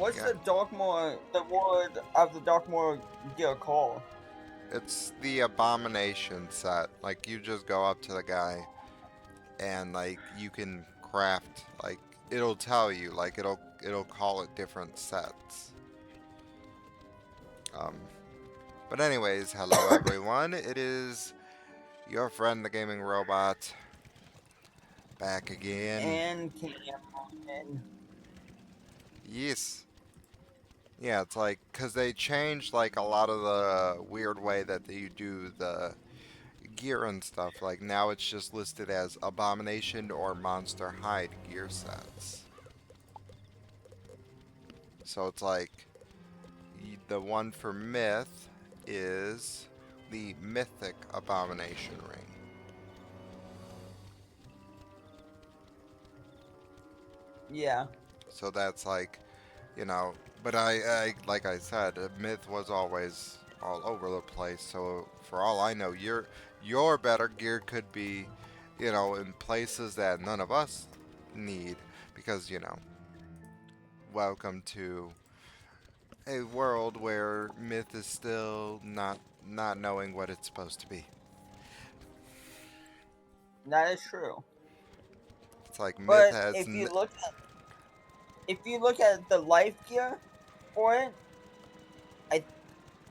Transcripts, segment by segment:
What's Yeah, the the word of the Darkmoor gear called? it's the abomination set. Like you just go up to the guy and like you can craft like it'll tell you like it'll call it different sets. Um, but anyways, hello everyone. It is your friend the gaming robot back again. And Cameron. Yes. Yeah, it's like cuz they changed like a lot of the weird way that you do the gear and stuff. Like now it's just listed as abomination or monster hide gear sets. So it's like the one for myth is the mythic abomination ring. Yeah. So that's like, you know, but I like I said, myth was always all over the place. So for all I know, your better gear could be, in places that none of us need because, welcome to a world where myth is still not knowing what it's supposed to be. That is true. It's like myth But has if you look at the life gear for it, I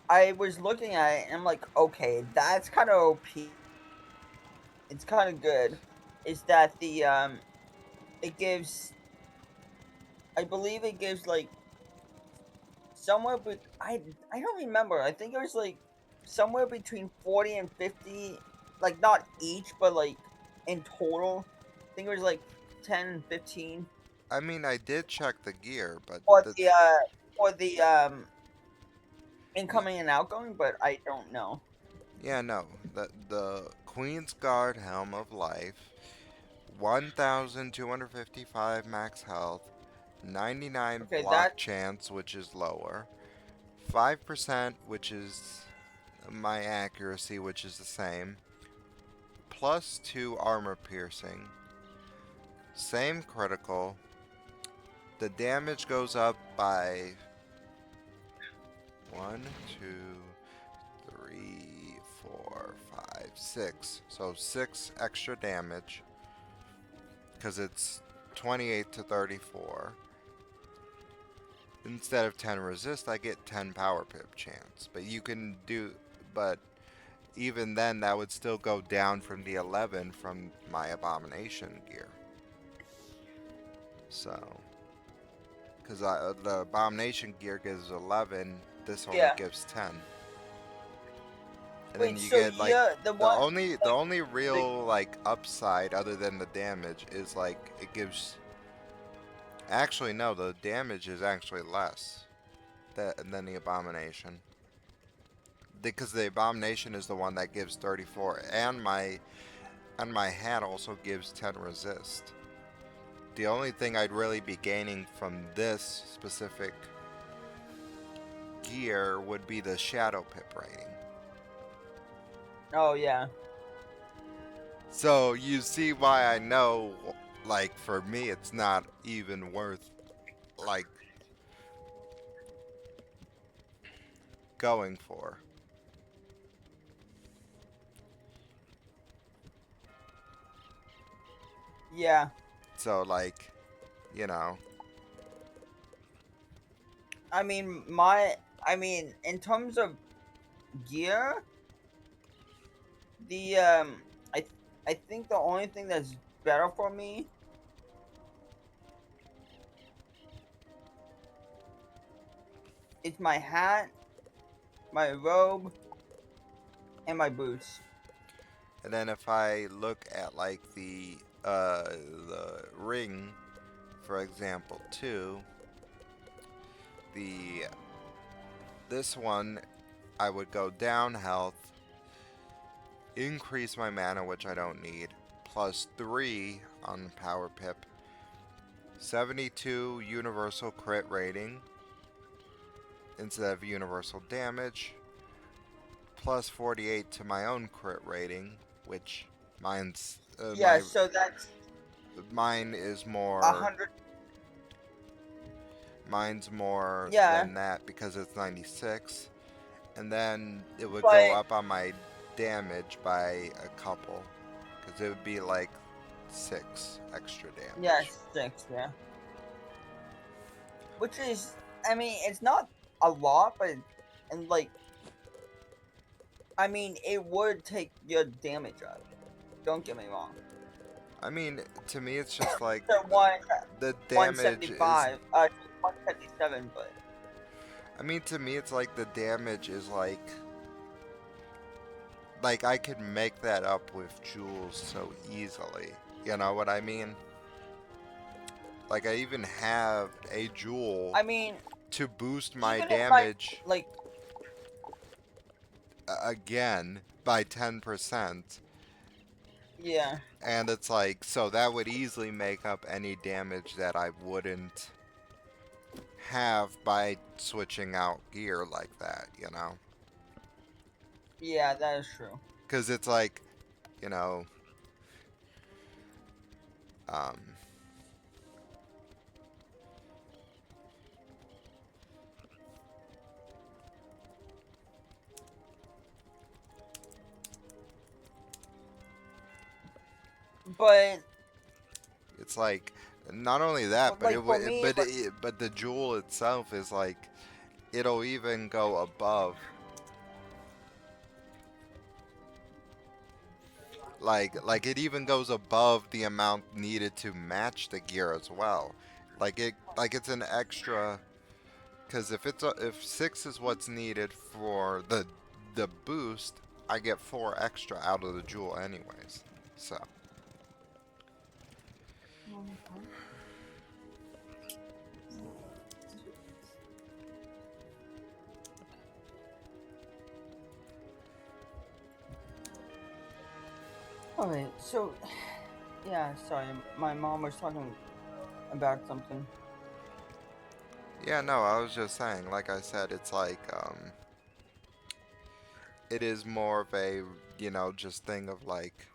I was looking at it and I'm like, okay, that's kind of OP. It's kind of good. Is that the it gives, I believe it gives like somewhere but I don't remember. I think it was like somewhere between 40 and 50, like not each but like in total. I think it was like 10 and 15 I mean, I did check the gear, but for the the y- incoming and outgoing, but I don't know. yeah, no, the Queen's Guard Helm of Life, 1,255 max health, 99 Okay, block chance, which is lower, 5%, which is my accuracy, which is the same, plus 2 armor piercing, same critical. The damage goes up by one, two, three, four, five, six. So 6 extra damage because it's 28 to 34. Instead of 10 resist, I get 10 power pip chance. But even then, that would still go down from the 11 from my abomination gear. So, because the abomination gear gives 11, this only yeah. gives 10. And then Wait, you so get like yeah, the the one only the like only the real like upside other than the damage is like it gives. Actually, no, the damage is actually less than the abomination because the abomination is the one that gives 34, and my hat also gives 10 resist. The only thing I'd really be gaining from this specific gear would be the shadow pip rating. oh yeah. So you see why I know, like for me, it's not even worth like going for. Yeah. So like, you know, I mean my I mean in terms of gear, the I think the only thing that's better for me is my hat, my robe, and my boots. and then if I look at like the ring, for example, too, the this one I would go down health, increase my mana, which I don't need, plus 3 on power pip, 72 universal crit rating instead of universal damage, plus 48 to my own crit rating, which mine's Yeah, so that's mine is a more hundred. Mine's more Yeah, than that because it's 96. And then it would go but up on my damage by a couple. Because it would be like 6 extra yeah, damage. 6, yeah. Which is, I mean, it's not a lot, but and like, I mean, it would take your damage up. Don't get me wrong. I mean, to me, it's just like So the damage is. 175, 177, but I mean, to me, it's like the damage is like I could make that up with jewels so easily. You know what I mean? Like I even have a jewel I mean, to boost my even if my damage like, again by 10%. yeah, And it's like, so that would easily make up any damage that I wouldn't have by switching out gear like that, you know? yeah, that is true. Because it's like, you know, um, But it's like not only that, but like for me, like, but the jewel itself is like it'll even go above. Like it even goes above the amount needed to match the gear as well. Like it's an extra because if 6 is what's needed for the boost, I get 4 extra out of the jewel anyways. So, alright, so yeah, sorry, my mom was talking about something. yeah, no, I was just saying, like I said, it's like it is more of a, just thing of like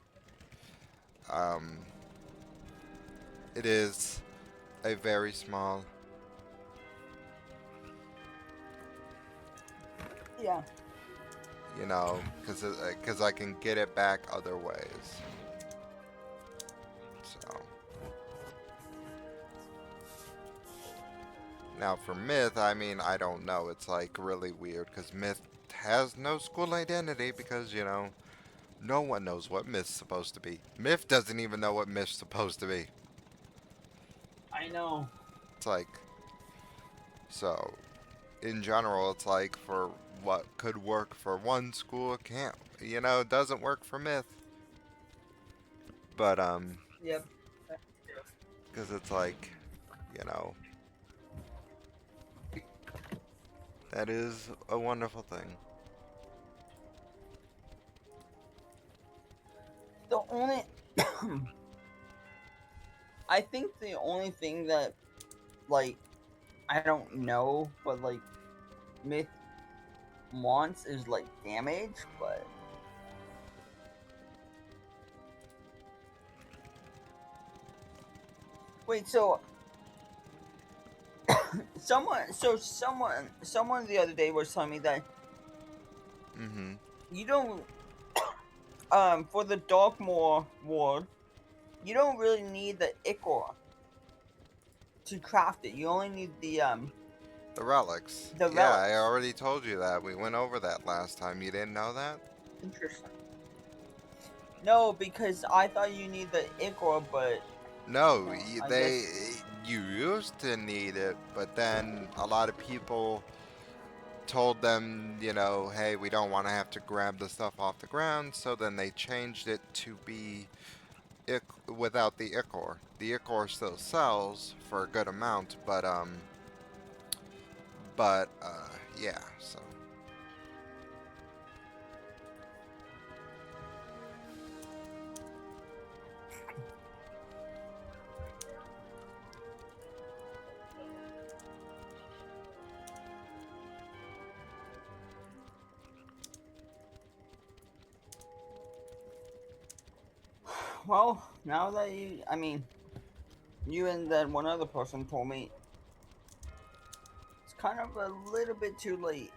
um it is a very small. Yeah. Because I can get it back other ways. So now for Myth, I mean, I don't know. It's like really weird because Myth has no school identity because no one knows what Myth's supposed to be. Myth doesn't even know what Myth's supposed to be. I know. It's like so. In general, it's like for what could work for one school, it can't. It doesn't work for Myth. But Yep. because it's like, you know, that is a wonderful thing. The only, I think the only thing that, like, I don't know, but like, Myth wants is like damage, but wait, so someone the other day was telling me that Mm-hmm. you don't for the Darkmoor ward, you don't really need the ichor to craft it. You only need The relics. the Yeah, I relics. already told you that. We went over that last time. You didn't know that? Interesting. No, because I thought you need the ichor, but No, well, I guess you used to need it, but then a lot of people told them, hey, we don't want to have to grab the stuff off the ground, so then they changed it to be without the ichor. The ichor still sells for a good amount, but yeah, so well, now that I mean, you and that one other person told me kind of a little bit too late.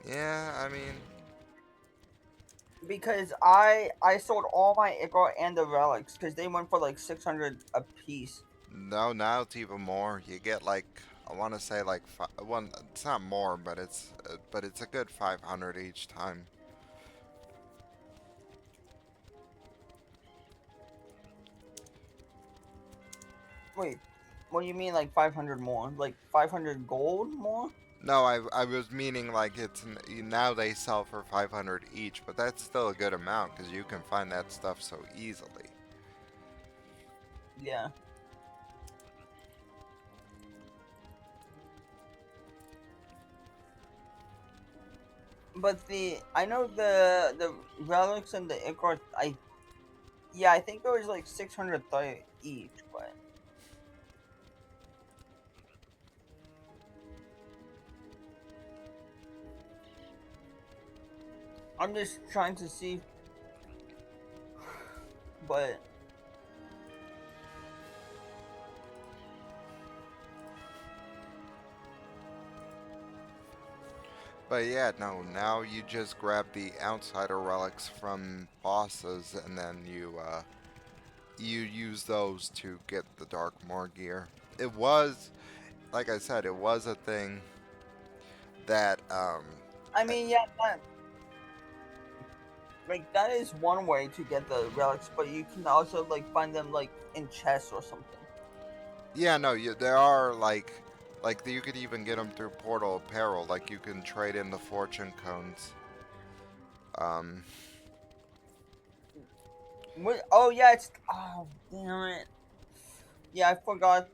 Yeah, I mean, Because I sold all my Icar and the relics because they went for like 600 a piece. no, now it's even more. You get like, I want to say like one. It's not more, but it's a good 500 each time. Wait, what do you mean like 500 more? Like 500 gold more? No, I was meaning like now they sell for 500 each, but that's still a good amount because you can find that stuff so easily. Yeah. But the I know the relics and the Icar I think it was like 630 each, but I'm just trying to see. But But yeah, no, now you just grab the outsider relics from bosses and then you use those to get the Darkmoor gear. It was, like I said, it was a thing that I mean, yeah, that is one way to get the relics, but you can also like find them like in chests or something. yeah, no, there are like you could even get them through Portal Apparel. Like you can trade in the fortune cones. Um, What? Oh yeah, it's oh damn it. Yeah, I forgot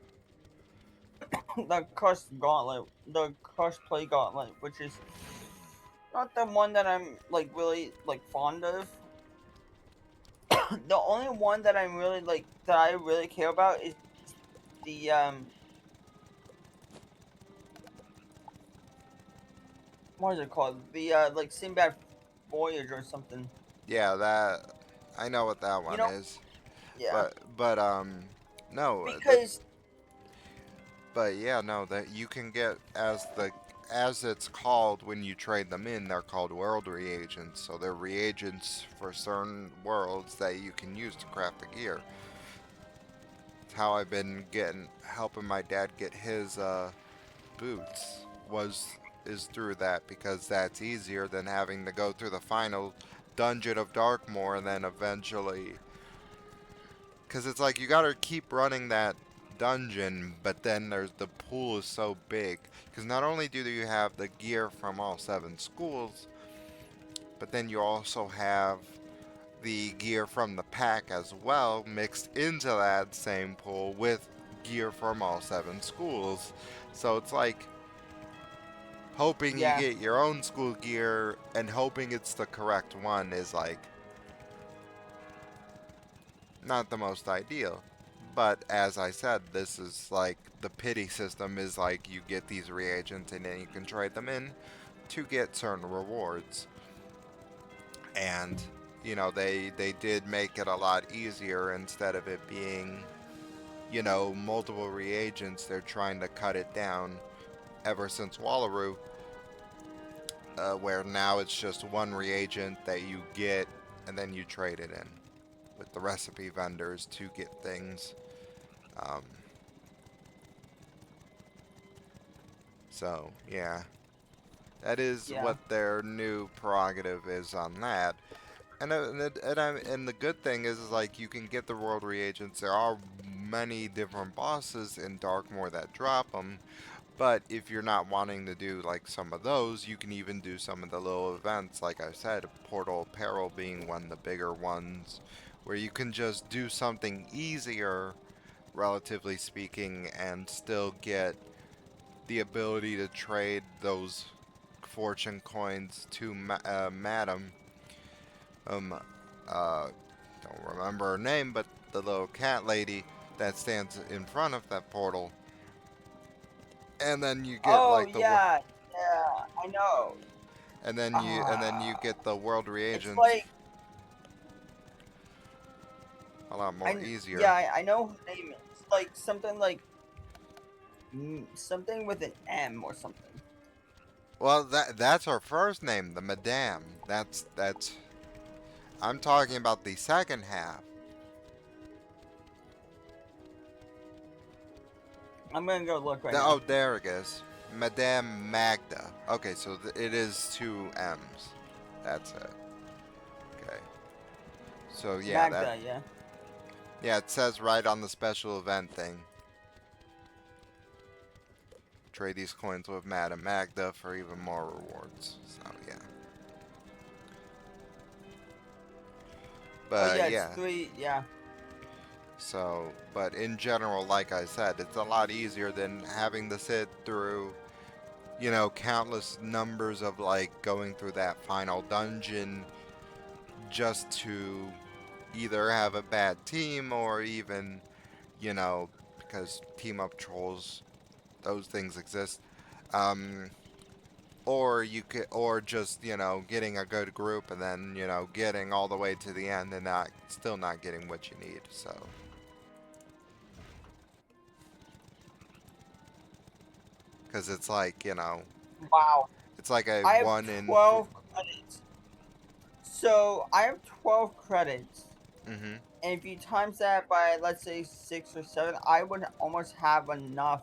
the cursed gauntlet, the cursed play gauntlet, which is not the one that I'm like really like fond of. The only one that I'm really like that I really care about is the what is it called? The like Sinbad Voyage or something. yeah, that I know what that You one know? is. Yeah. But no, that Because but yeah, no, that you can get as it's called when you trade them in, they're called world reagents. So they're reagents for certain worlds that you can use to craft the gear. It's how I've been getting helping my dad get his boots was is through that because that's easier than having to go through the final dungeon of Darkmoor and then eventually because it's like you gotta keep running that dungeon, but then the pool is so big. Because not only do you have the gear from all 7 schools, but then you also have the gear from the pack as well, mixed into that same pool with gear from all 7 schools. So it's like hoping you yeah, get your own school gear and hoping it's the correct one is like not the most ideal. But as I said, this is like the pity system is like you get these reagents and then you can trade them in to get certain rewards. And they did make it a lot easier instead of it being multiple reagents. They're trying to cut it down ever since Wallaroo, where now it's just one reagent that you get and then you trade it in with the recipe vendors to get things. Um, so yeah, that is yeah, what their new prerogative is on that. And the good thing is like you can get the world reagents. There are many different bosses in Darkmoor that drop them. But if you're not wanting to do like some of those, you can even do some of the little events. Like I said, Portal Peril being one of the bigger ones, where you can just do something easier, relatively speaking, and still get the ability to trade those fortune coins to Madam. Um, don't remember her name, but the little cat lady that stands in front of that portal. And then you get oh like yeah, yeah, I know. and then you get the world It's reagents like a lot more easier. yeah, I know her name. It's like something like something with an M or something. Well, that's her first name, the Madame. That's. I'm talking about the second half. I'm gonna go look right Oh, now. there it is. Madame Magda. Okay, so it is two M's. That's it. Okay. So yeah, that Magda, yeah. yeah, it says right on the special event thing. Trade these coins with Madame Magda for even more rewards. So yeah. Oh But yeah, it's yeah. three. Yeah, So, but in general, like I said, it's a lot easier than having to sit through, countless numbers of like going through that final dungeon just to either have a bad team or even, you know, because team up trolls, those things exist. Um, or you could, or just getting a good group and then getting all the way to the end and not still not getting what you need. So because it's like wow. it's like a I have one in four. 12 credits. So I have 12 credits. Mm-hmm. And if you times that by, let's say, 6 or 7, I would almost have enough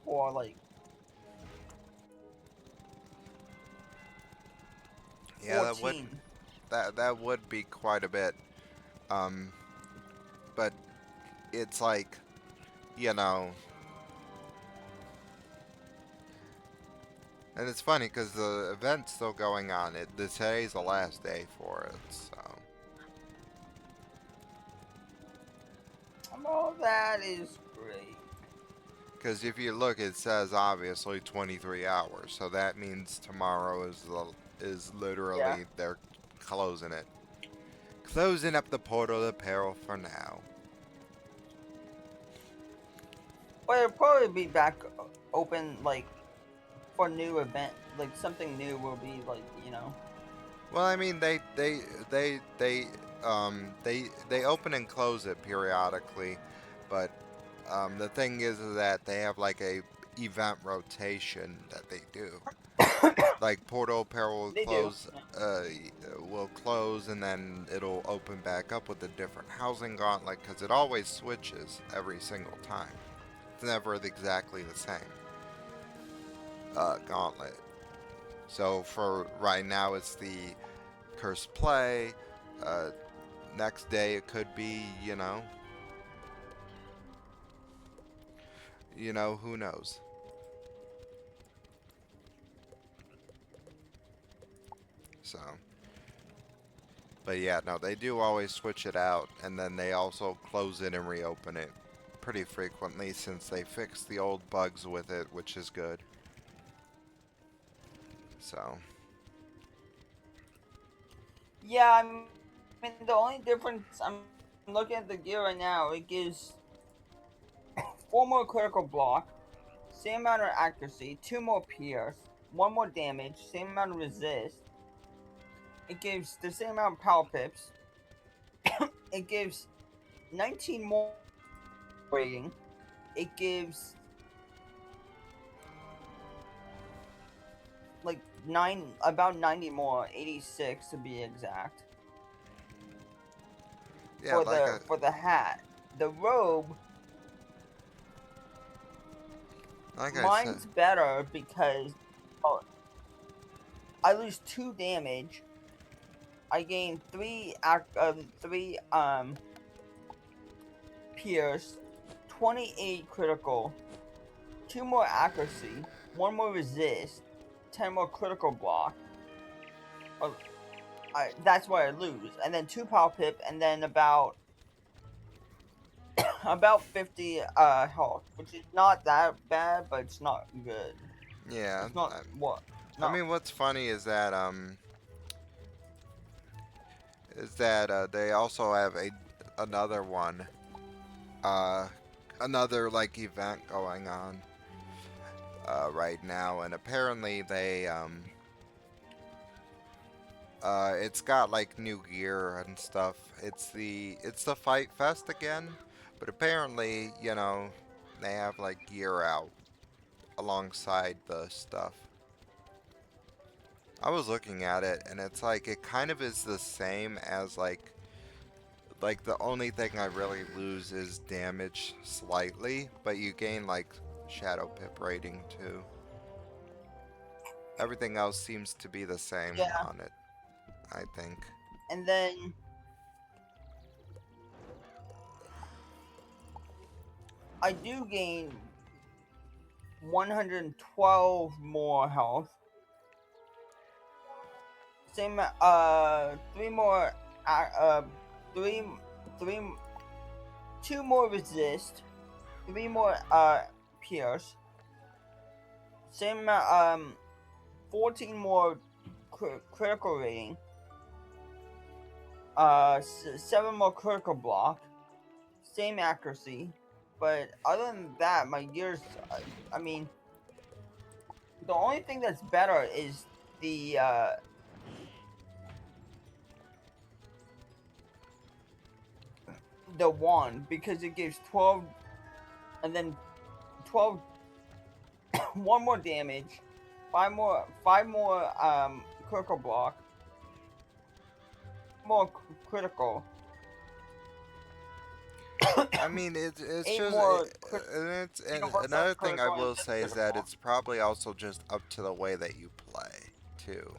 for like Yeah, 14. that would be quite a bit. Um, but it's like you know, and it's funny because the event's still going on. Today's the last day for it. So Well, that is great. because if you look, it says obviously 23 hours. So that means tomorrow is Yeah. literally they're closing it, closing up the portal of peril for now. But it'll probably be back open, like, for new event. Like, something new will be, like. Well, I mean, they open and close it periodically, but the thing is that they have like a event rotation that they do. Like Portal Peril They do. will close, and then it'll open back up with a different housing gauntlet because it always switches every single time. It's never exactly the same gauntlet. So for right now, it's the Cursed Play. Uh, Next day it could be, who knows. So, but yeah, no, they do always switch it out, and then they also close it and reopen it pretty frequently since they fixed the old bugs with it, which is good. So, Yeah, I mean, the only difference, I'm looking at the gear right now, it gives 4 more critical block, same amount of accuracy, 2 more pierce, 1 more damage, same amount of resist. It gives the same amount of power pips. It gives 19 more rating. It gives like about 90 more, 86 to be exact. yeah, For the hat. The robe, like I said, mine's better because oh, I lose 2 damage. I gain 3 pierce, 28 critical, 2 more accuracy, 1 more resist, 10 more critical block. Oh, that's why I lose. And then 2 power pip, and then about 50 health, which is not that bad, but it's not good. yeah. It's not what I not mean, what's funny is that they also have another one, uh, another like event going on right now, and apparently it's got like new gear and stuff. It's the Fight Fest again, but apparently they have like gear out. alongside the stuff. I was looking at it, and it's like it kind of is the same as like the only thing I really lose is damage slightly, but you gain like shadow pip rating too. Everything else seems to be the same Yeah, on it, I think. and then I do gain 112 more health. Same, three more, three, three, two more resist, three more, pierce. Same, 14 more critical rating. Seven more critical block. Same accuracy. But other than that, my gears, I mean, the only thing that's better is the one, because it gives 12 and then 12 one more damage, five more critical block, more critical, I mean, it's eight just, more and universal another thing I critical, and will just say is that critical. it's probably also just up to the way that you play too,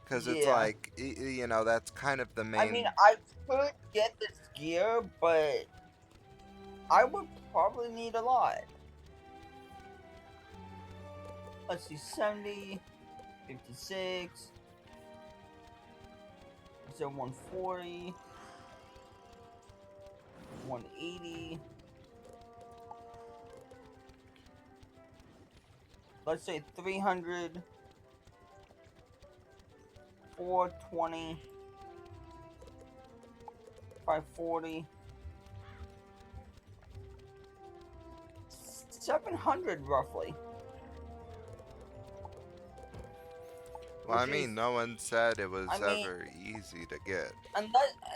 because it's Yeah, like you know that's kind of the I mean, main. I could get this gear, but I would probably need a lot. Let's see, 70, 56, so 140, 180. Let's say 300, 420, 540, 700 roughly, Well, I which is, mean, no one said it I was mean, ever easy to get.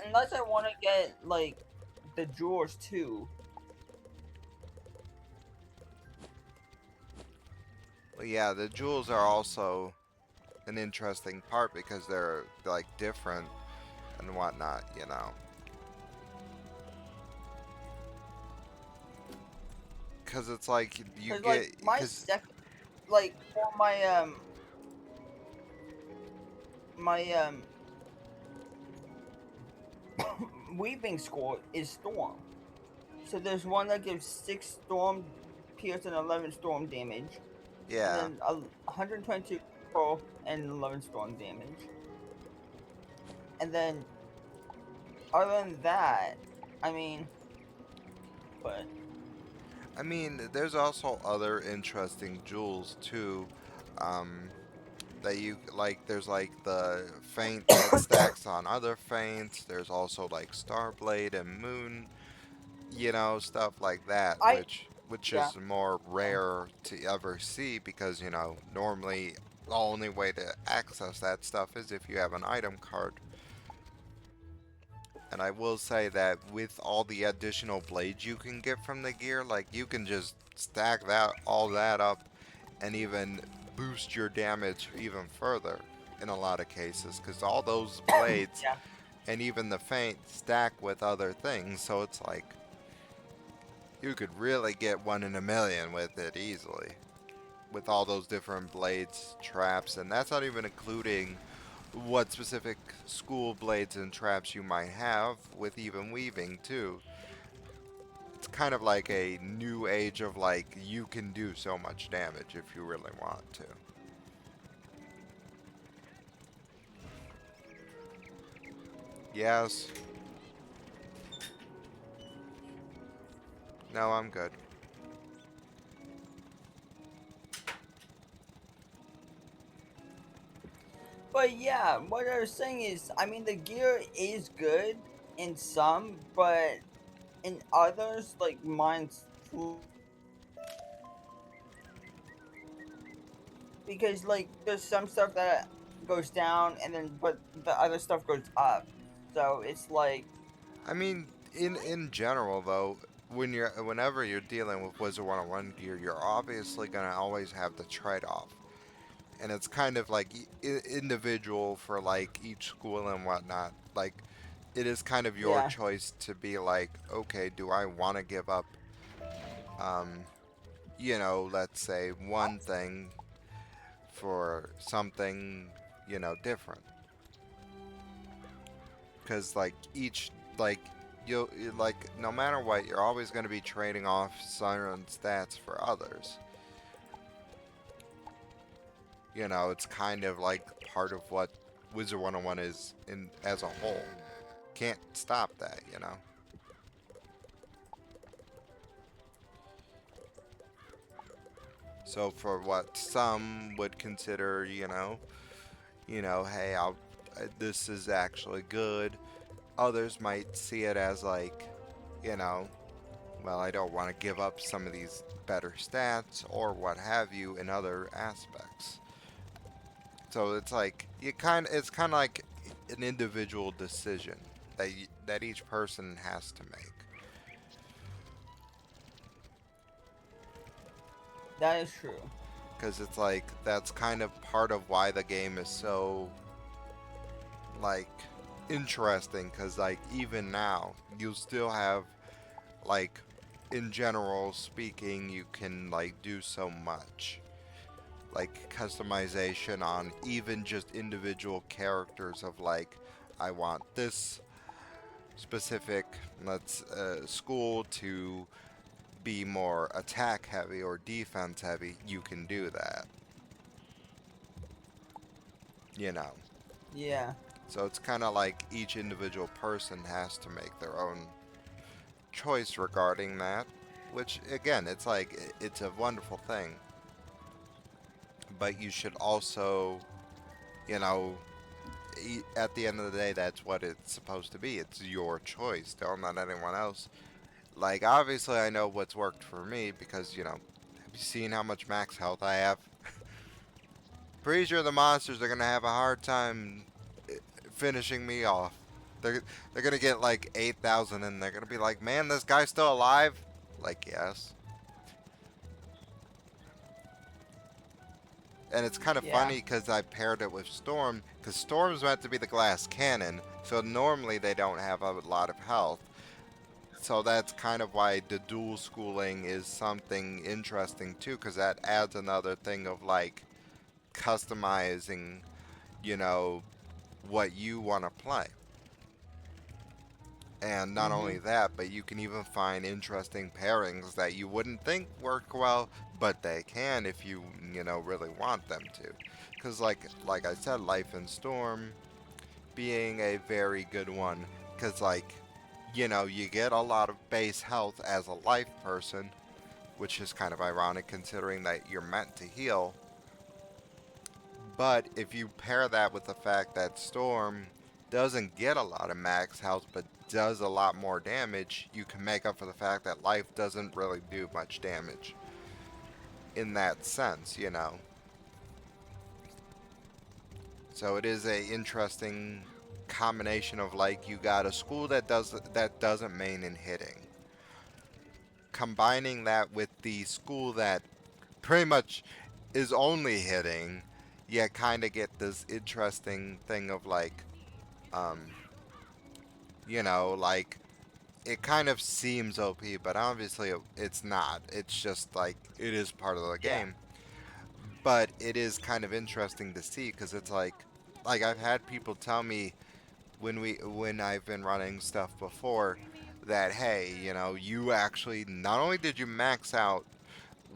unless I want to get like the jewels too. Well, yeah, the jewels are also an interesting part because they're like different and whatnot, you know. Because it's like you Cause like get my because second, like for my weaving score is storm. So there's one that gives 6 storm pierce and 11 storm damage, and yeah. then 122 pro and 11 storm damage. And then other than that, I mean, but I mean, there's also other interesting jewels too. Um, that you like. There's like the feint that stacks on other feints. There's also like Starblade and Moon, you know, stuff like that, I which yeah, is more yeah. rare to ever see because you know normally the only way to access that stuff is if you have an item card. And I will say that with all the additional blades you can get from the gear, like you can just stack that all that up and even boost your damage even further in a lot of cases because all those blades Yeah. and even the feint stack with other things, so it's like you could really get one in a million with it easily with all those different blades, traps, and that's not even including what specific school blades and traps you might have with even weaving too. It's kind of like a new age of like you can do so much damage if you really want to. Yes. No, I'm good. But yeah, what I was saying is, I mean, the gear is good in some, but in others, like mine's because like there's some stuff that goes down, and then but the other stuff goes up. So it's like, I mean, in general though, whenever you're dealing with Wizard 101 gear, you're obviously gonna always have the trade-off, and it's kind of like individual for like each school and whatnot. Like it is kind of your Yeah. choice to be like, okay, do I want to give up, um, let's say one thing for something, different? Because like each like like no matter what, you're always going to be trading off certain stats for others. It's kind of like part of what Wizard 101 is in as a whole. Can't stop that. So for what some would consider, hey, this is actually good. Others might see it as like, you know, well, I don't want to give up some of these better stats or what have you in other aspects. So it's kind of like an individual decision that each person has to make. That is true. Because it's like that's kind of part of why the game is so like interesting. Because like even now you still have like in general speaking you can like do so much like customization on even just individual characters of like I want this specific let's school to be more attack heavy or defense heavy. You can do that, you know Yeah. so it's kind of like each individual person has to make their own choice regarding that, which again it's like it's a wonderful thing, but you should also you know at the end of the day, that's what it's supposed to be. It's your choice. Don't let anyone else. Like, obviously, I know what's worked for me because, have you seen how much max health I have? Pretty sure the monsters are going to have a hard time finishing me off. They're going to get like 8,000 and they're going to be like, man, this guy's still alive? Like, yes. And it's kind of Yeah. funny because I paired it with Storm, because Storm's meant to be the glass cannon, so normally they don't have a lot of health. So that's kind of why the dual schooling is something interesting too, because that adds another thing of like customizing, you know, what you want to play. And not only Mhm. that, but you can even find interesting pairings that you wouldn't think work well, but they can if you, really want them to. Because like I said, Life and Storm being a very good one, because you get a lot of base health as a life person, which is kind of ironic considering that you're meant to heal. But if you pair that with the fact that Storm doesn't get a lot of max health but does a lot more damage, you can make up for the fact that life doesn't really do much damage in that sense. So it is a interesting combination of like you got a school that doesn't main in hitting. Combining that with the school that pretty much is only hitting, you kind of get this interesting thing of like, um, like it kind of seems OP, but obviously it's not. It's just like it is part of the Yeah. game. But it is kind of interesting to see because it's like I've had people tell me when I've been running stuff before that hey, you actually not only did you max out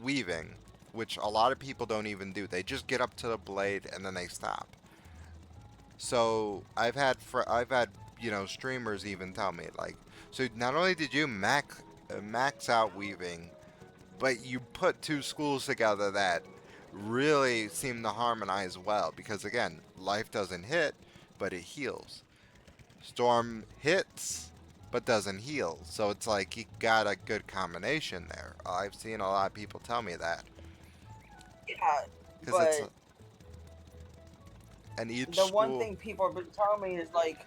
weaving, which a lot of people don't even do. They just get up to the blade and then they stop. So I've had streamers even tell me like, so not only did you max out weaving, but you put two schools together that really seem to harmonize well because again, life doesn't hit, but it heals. Storm hits but doesn't heal. So it's like you got a good combination there. I've seen a lot of people tell me that Yeah. because it's But and each the one school. thing people have been telling me is like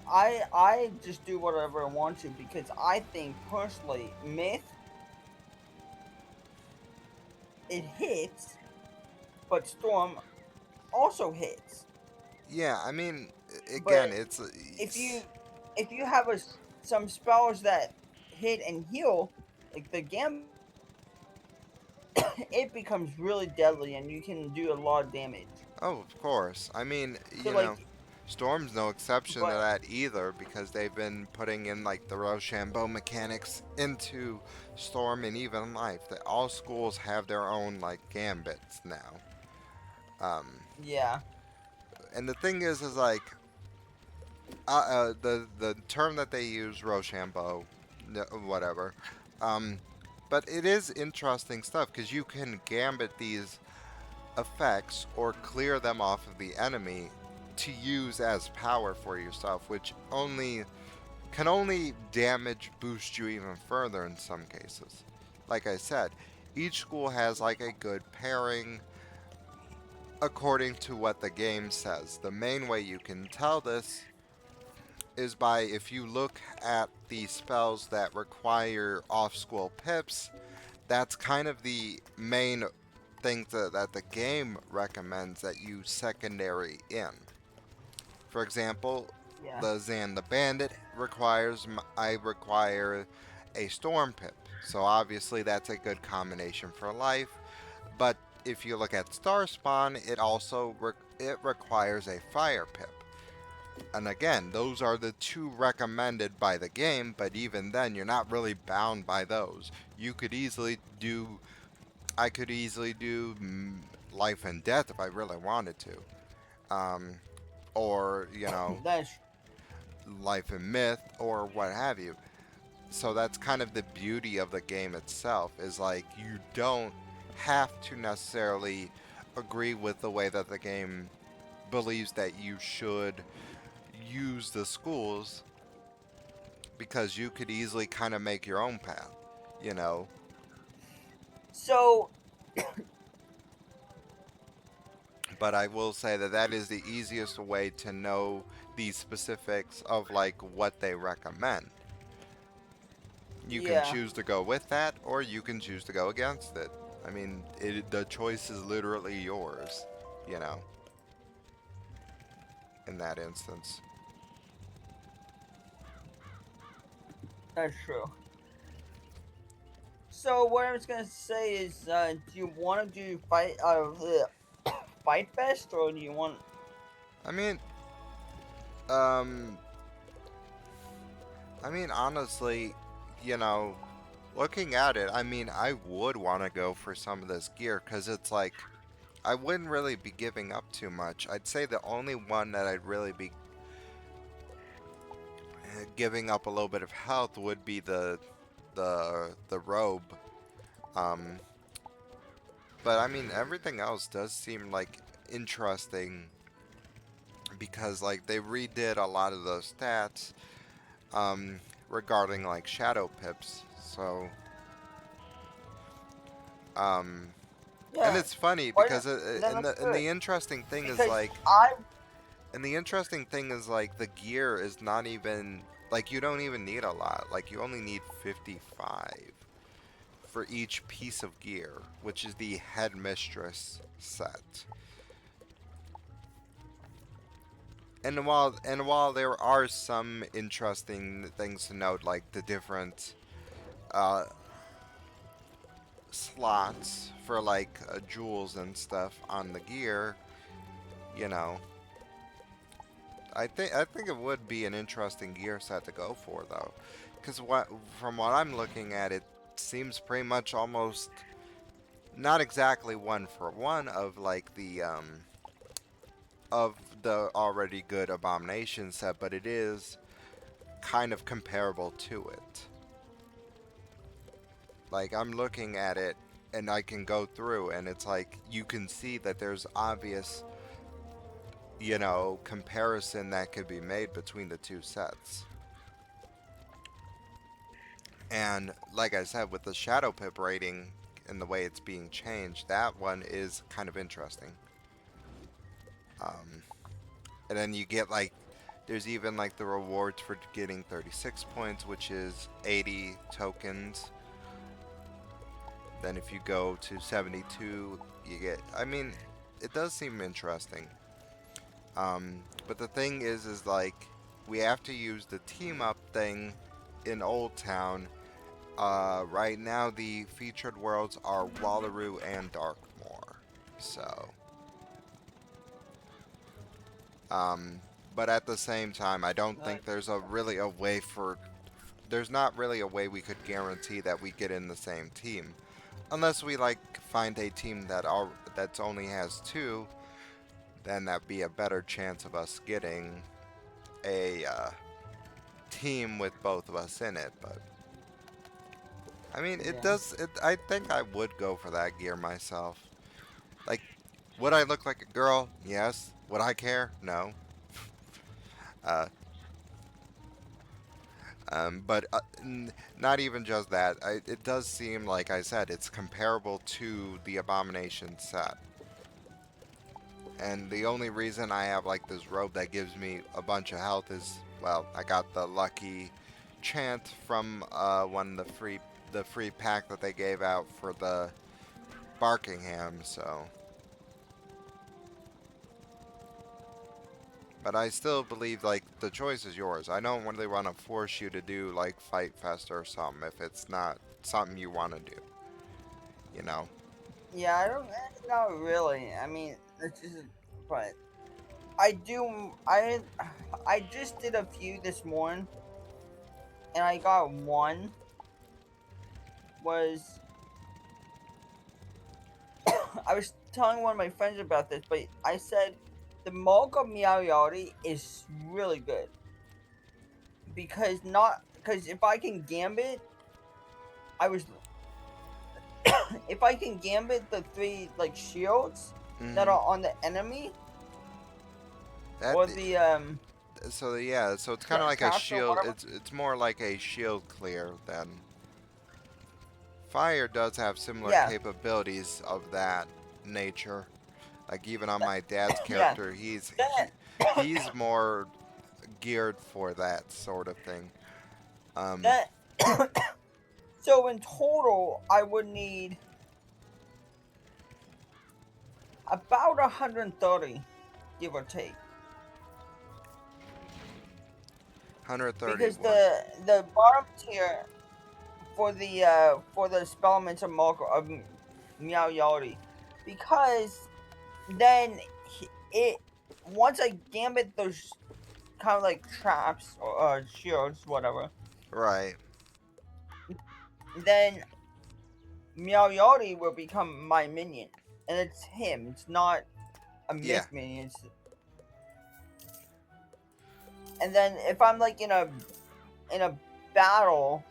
I just do whatever I want to because I think personally, myth it hits, but storm also hits. Yeah, I mean, again, But if you it's if you have some spells that hit and heal, like the gambit, it becomes really deadly and you can do a lot of damage. oh, of course. I mean, So like, Storm's no exception to but that either because they've been putting in like the Rochambeau mechanics into Storm and even Life. That all schools have their own like gambits now. Um, yeah, and the thing is like the term that they use, Rochambeau, whatever. Um, but it is interesting stuff because you can gambit these effects or clear them off of the enemy to use as power for yourself, which only can only damage boost you even further in some cases. Like I said, each school has like a good pairing according to what the game says. The main way you can tell this is by if you look at the spells that require off school pips, that's kind of the main things that the game recommends that you secondary in. For example, yeah, the Zan the Bandit requires I require a Storm Pip, so obviously that's a good combination for life. But if you look at Star Spawn, it also it requires a Fire Pip. And again, those are the two recommended by the game, but even then, you're not really bound by those. You could easily do I could easily do life and death if I really wanted to. Um, or, that's life and myth, or what have you. So that's kind of the beauty of the game itself, is like you don't have to necessarily agree with the way that the game believes that you should use the schools because you could easily kind of make your own path, you know. so But I will say that that is the easiest way to know the specifics of like what they recommend. You can yeah. choose to go with that or you can choose to go against it. I mean, the choice is literally yours, you know, in that instance. That's true. So what I was gonna say is, do you want to do fight fest, or do you want? I mean, um honestly, you know, looking at it, I mean, I would want to go for some of this gear cuz it's like I wouldn't really be giving up too much. I'd say the only one that I'd really be giving up a little bit of health would be the robe. Um, but I mean everything else does seem like interesting because like they redid a lot of those stats regarding like shadow pips. So um, and Yeah. it's funny Why because not? Then let's do and it the interesting thing is because like I And the interesting thing is like the gear is not even like you don't even need a lot. Like you only need 55 for each piece of gear, which is the headmistress set. And while there are some interesting things to note, like the different uh, slots for like jewels and stuff on the gear, you know, I think it would be an interesting gear set to go for though, because from what I'm looking at, it seems pretty much almost not exactly one for one of like the of the already good Abomination set, but it is kind of comparable to it. Like I'm looking at it and I can go through and it's like you can see that there's obvious, comparison that could be made between the two sets. And like I said, with the Shadow Pip rating and the way it's being changed, that one is kind of interesting. Um, and then you get like There's even like the rewards for getting 36 points, which is 80 tokens. Then if you go to 72, you get. I mean, it does seem interesting. But the thing is like we have to use the team up thing in Old Town. Right now the featured worlds are Wallaroo and Darkmoor. So, um, but at the same time, I don't think there's a really a way for. There's not really a way we could guarantee that we get in the same team, unless we like find a team that's only has two. Then that'd be a better chance of us getting a team with both of us in it. But I mean, it Yeah. does. I think I would go for that gear myself. Like, would I look like a girl? Yes. Would I care? No. Uh, but not even just that. It does seem like I said it's comparable to the Abomination set. And the only reason I have like this robe that gives me a bunch of health is, well, I got the lucky chant from one of the free pack that they gave out for the Barkingham. So, but I still believe like the choice is yours. I don't really want to force you to do like Fight Fest or something if it's not something you want to do. You know. Yeah, I don't. Not really. I mean, it's just. But I do. I just did a few this morning, and I got one. Was I was telling one of my friends about this, but I said the Mocha Miayari is really good because if I can gambit, I was if I can gambit the three like shields that Mm-hmm. are on the enemy That or the so yeah, so it's kind of like a traps or shield. whatever. It's more like a shield clear than fire does have similar Yeah, capabilities of that nature. Like even on my dad's yeah. character, That he's more geared for that sort of thing. Um, that so in total, I would need about 130, give or take, because 131. the bottom tier for the spellments of Meow Yori, because then it once I gambit those kind of like traps or shields, whatever, Right. then Meow Yori will become my minion, and it's him. It's not a Yeah. myth minion. And then if I'm like in a battle,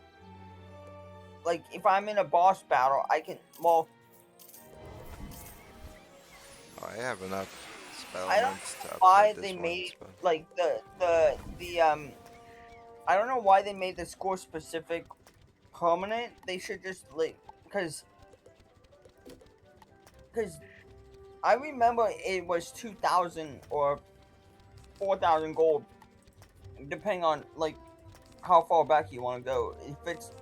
like if I'm in a boss battle, I can Oh, I have enough I don't spellments know to upgrade why they this one made spell. like the I don't know why they made the score specific permanent. They should just like because I remember it was 2,000 or 4,000 gold, depending on like how far back you want to go. If it's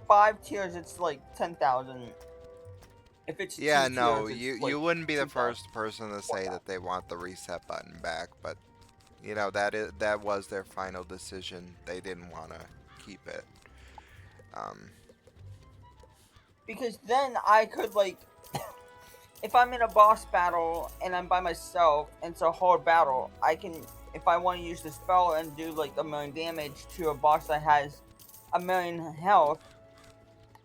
5 tiers, it's like 10,000. If it's Yeah, two no, tiers, you it's you like wouldn't be the 2,000, first person to say 4,000. that they want the reset button back, but that was their final decision. They didn't want to keep it. Um, Because then I could like if I'm in a boss battle and I'm by myself and it's a hard battle, I can if I want to use the spell and do like a million damage to a boss that has a million health,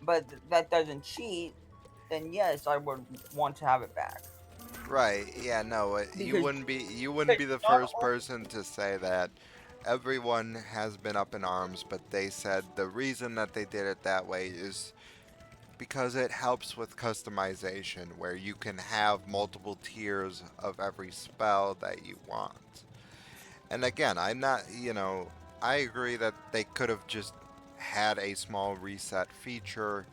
but that doesn't cheat, then yes, I would want to have it back. right. Yeah, no, Because you wouldn't be the not first only person to say that. Everyone has been up in arms, but they said the reason that they did it that way is because it helps with customization, where you can have multiple tiers of every spell that you want. And again, I'm not, I agree that they could have just had a small reset feature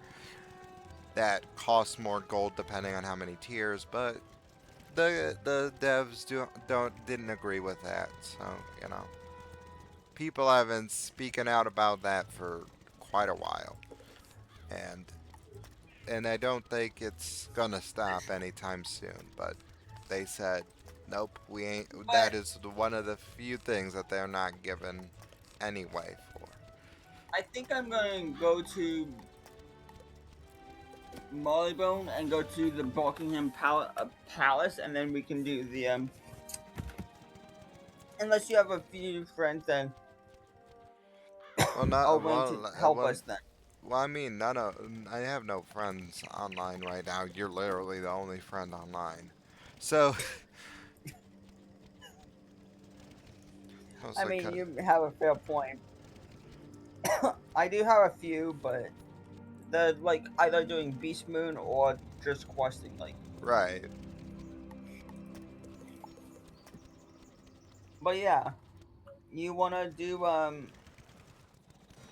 that costs more gold depending on how many tiers, but the devs didn't agree with that, so. people have been speaking out about that for quite a while, and I don't think it's gonna stop anytime soon. But they said, nope, we ain't. That But is one of the few things that they're not given anyway for. I think I'm gonna go to Marylebone and go to the Buckingham Palace, and then we can do the Unless you have a few friends that Well, are not willing to well. help us, then. Well, I mean, none of I have no friends online right now. You're literally the only friend online. So I was I like, mean, you have a fair point. I do have a few, but they're like either doing Beast Moon or just questing. Like, right. but yeah, you wanna do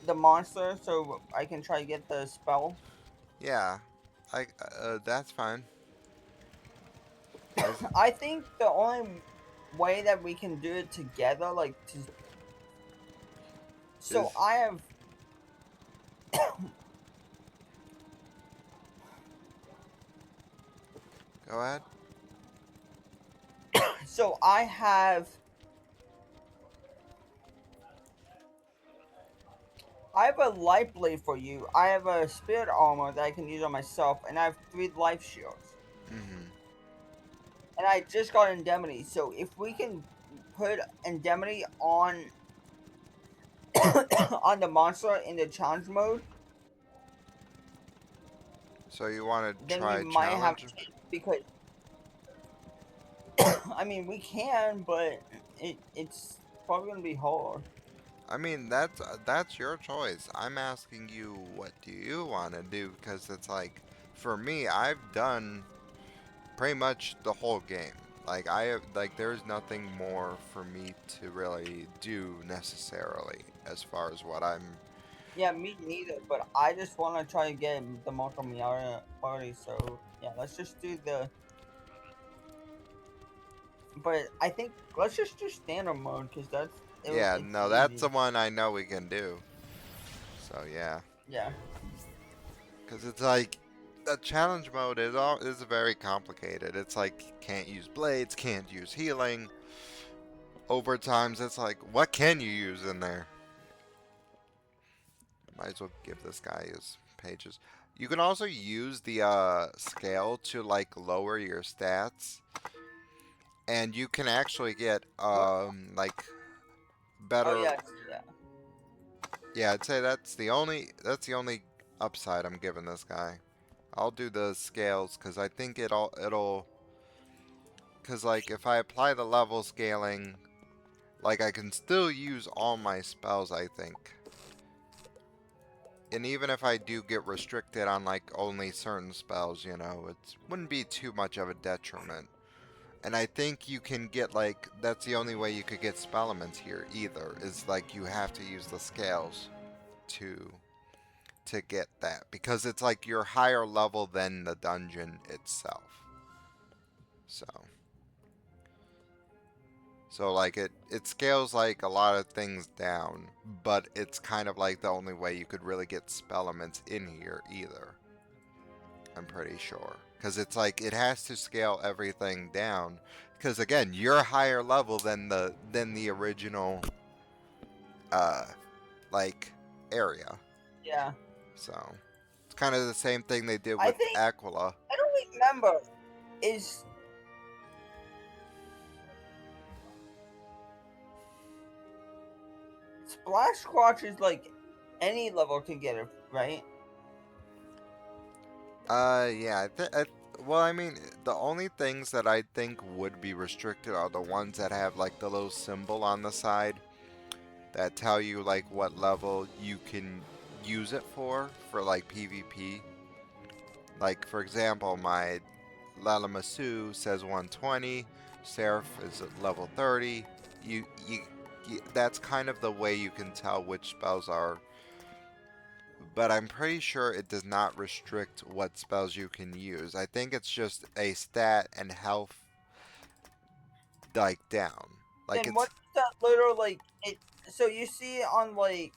the monster so I can try to get the spell. Yeah, I that's fine. As I think the only way that we can do it together, like, so is I have, go ahead. so I have, I have a life blade for you. I have a spirit armor that I can use on myself, and I have 3 life shields. Mm-hmm. And I just got indemnity. So if we can put indemnity on on the monster in the challenge mode, So you want to then we try might have challenge? a chance because I mean we can, but it's probably gonna be hard. I mean, that's your choice. I'm asking you, what do you want to do? Because it's like, for me, I've done pretty much the whole game. Like I have, like there's nothing more for me to really do necessarily as far as what I'm. Yeah, me neither. But I just want to try to get the Monko Miara party. So yeah, let's just do the. But I think let's just do standard mode because Yeah, it's no, that's the easy. one I know we can do. So yeah, Yeah. because it's like the challenge mode is very complicated. It's like can't use blades, can't use healing. Overtimes, it's like what can you use in there? Might as well give this guy his pages. You can also use the scale to like lower your stats, and you can actually get What? like Oh better. yes, yeah. Yeah, I'd say that's the only upside I'm giving this guy. I'll do the scales because I think it'll because like if I apply the level scaling, like I can still use all my spells, I think. And even if I do get restricted on like only certain spells, it wouldn't be too much of a detriment. And I think you can get like that's the only way you could get spell elements here either, is like you have to use the scales to get that because it's like you're higher level than the dungeon itself. So like it scales like a lot of things down, but it's kind of like the only way you could really get spell elements in here either. I'm pretty sure. Because it's like it has to scale everything down. Because again, you're higher level than the original uh like area. Yeah. So it's kind of the same thing they did I with think Aquila. I don't remember. Is Splash Squatch is like any level can get it, right? Yeah. Well, I mean, the only things that I think would be restricted are the ones that have like the little symbol on the side that tell you like what level you can use it for like PvP. Like for example, my Lalamasu says 120, Seraph is at level 30. That's kind of the way you can tell which spells are. But I'm pretty sure it does not restrict what spells you can use. I think it's just a stat and health like down. Like Then what it's that little like it? So you see on like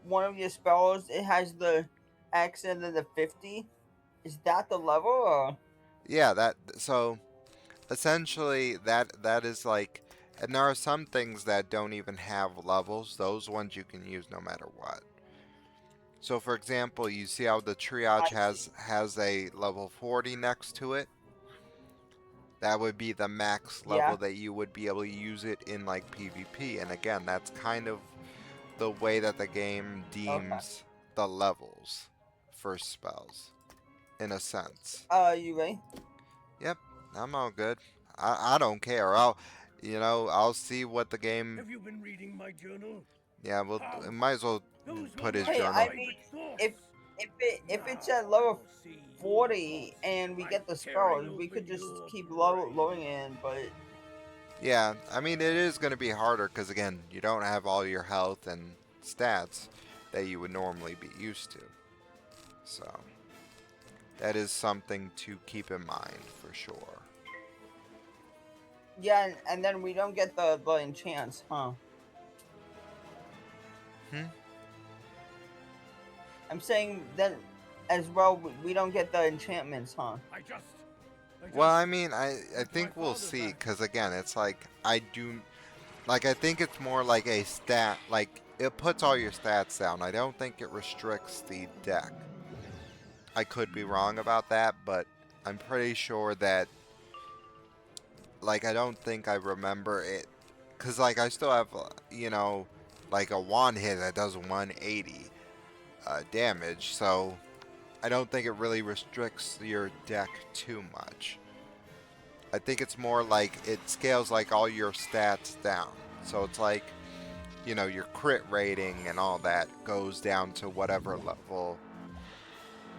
one of your spells, it has the X and then the 50. Is that the level? Or? Yeah, that so essentially that is like, and there are some things that don't even have levels. Those ones you can use no matter what. So for example, you see how the triage I see. has a level 40 next to it? That would be the max level Yeah. that you would be able to use it in like PvP. And again, that's kind of the way that the game Okay. deems the levels for spells, in a sense. You ready? Yep, I'm all good. I don't care. I'll see what the game. Have you been reading my journal? Yeah, well, How? might as well Those were put his my Hey, I journal. mean, private thoughts. if if it's at Now level I'll see your 40 thoughts and we by get the tearing spells, we could open just your keep brain. lowering in. But Yeah, I mean, it is going to be harder because, again, you don't have all your health and stats that you would normally be used to. So, that is something to keep in mind for sure. yeah, and then we don't get the enchants, huh? Hmm? I'm saying that as well. We don't get the enchantments, huh? I just Well, I mean, I want my think we'll father see back. because, again, it's like, I think it's more like a stat, like, it puts all your stats down. I don't think it restricts the deck. I could be wrong about that, but I'm pretty sure that, like, I don't think I remember it. Because, like, I still have, like a one hit that does 180 damage, so I don't think it really restricts your deck too much. I think it's more like it scales like all your stats down. So it's like, your crit rating and all that goes down to whatever level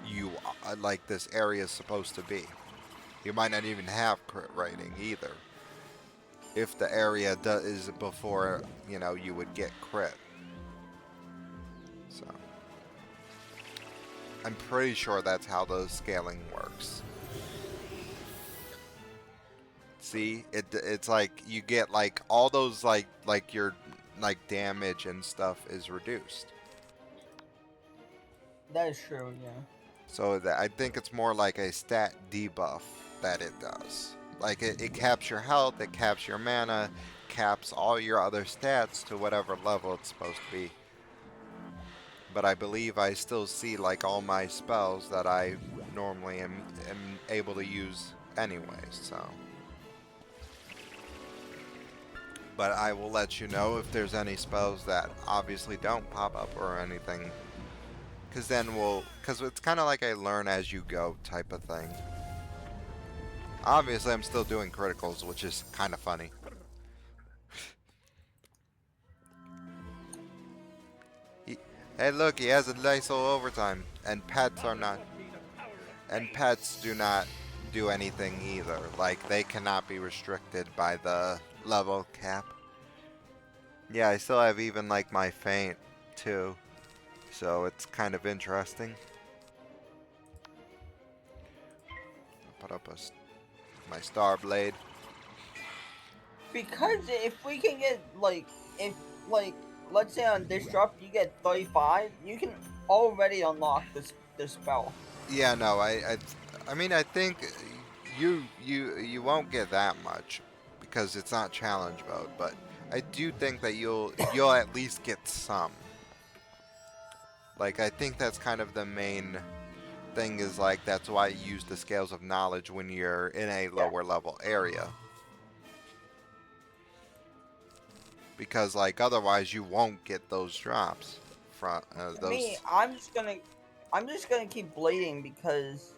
you like this area is supposed to be. You might not even have crit rating either. If the area is before, you would get crit. So I'm pretty sure that's how the scaling works. See, it's like you get like all those like your like damage and stuff is reduced. That is true. Yeah. So that I think it's more like a stat debuff that it does. Like it caps your health, it caps your mana, caps all your other stats to whatever level it's supposed to be. But I believe I still see like all my spells that I normally am able to use anyway, so. But I will let you know if there's any spells that obviously don't pop up or anything. Because it's kind of like a learn as you go type of thing. Obviously, I'm still doing criticals, which is kind of funny. Hey, look, he has a nice little overtime, and pets are not, and pets do not do anything either. Like they cannot be restricted by the level cap. Yeah, I still have even like my feint too, so it's kind of interesting. I'll put up my star blade. Because if we can get if like let's say on disrupt you get 35, you can already unlock the spell. Yeah, no, I mean, I think you won't get that much because it's not challenge mode, but I do think that you'll at least get some. Like I think that's kind of the main thing is like that's why you use the scales of knowledge when you're in a Yeah. lower level area. Because like otherwise you won't get those drops from Me, those. I'm just gonna keep blading because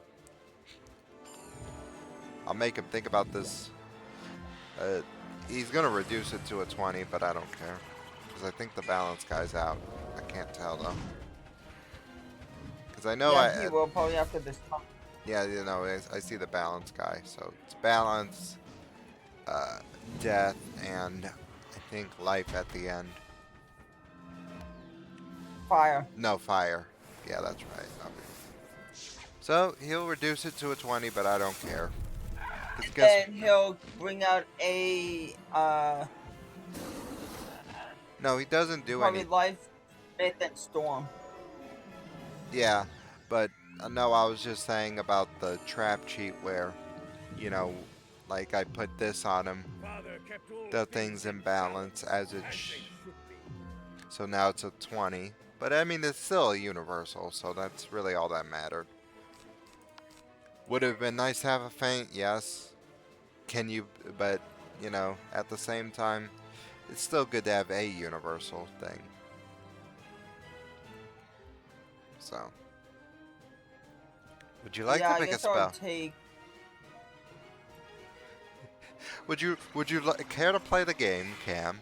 I'll make him think about this. Uh, he's gonna reduce it to a 20, but I don't care because I think the balance guy's out. I can't tell though. Because I know yeah, he will probably after this time. yeah, I see the balance guy. So it's balance, uh, death, and I think life at the end. Fire. No, fire. Yeah, that's right. Okay. So he'll reduce it to a 20, but I don't care. Cause And guess then he'll bring out a no, he doesn't do probably any. Life, Myth, and Storm. Yeah, but no, I was just saying about the trap cheat where, you know, like I put this on him, Father kept all the things things in balance as it, as they should be. so now it's a 20. But I mean, it's still a universal, so that's really all that mattered. Would have been nice to have a feint, yes. Can you, but at the same time, it's still good to have a universal thing. So, would you like Yeah, to I make a guess I would spell? take. Would you care to play the game, Cam?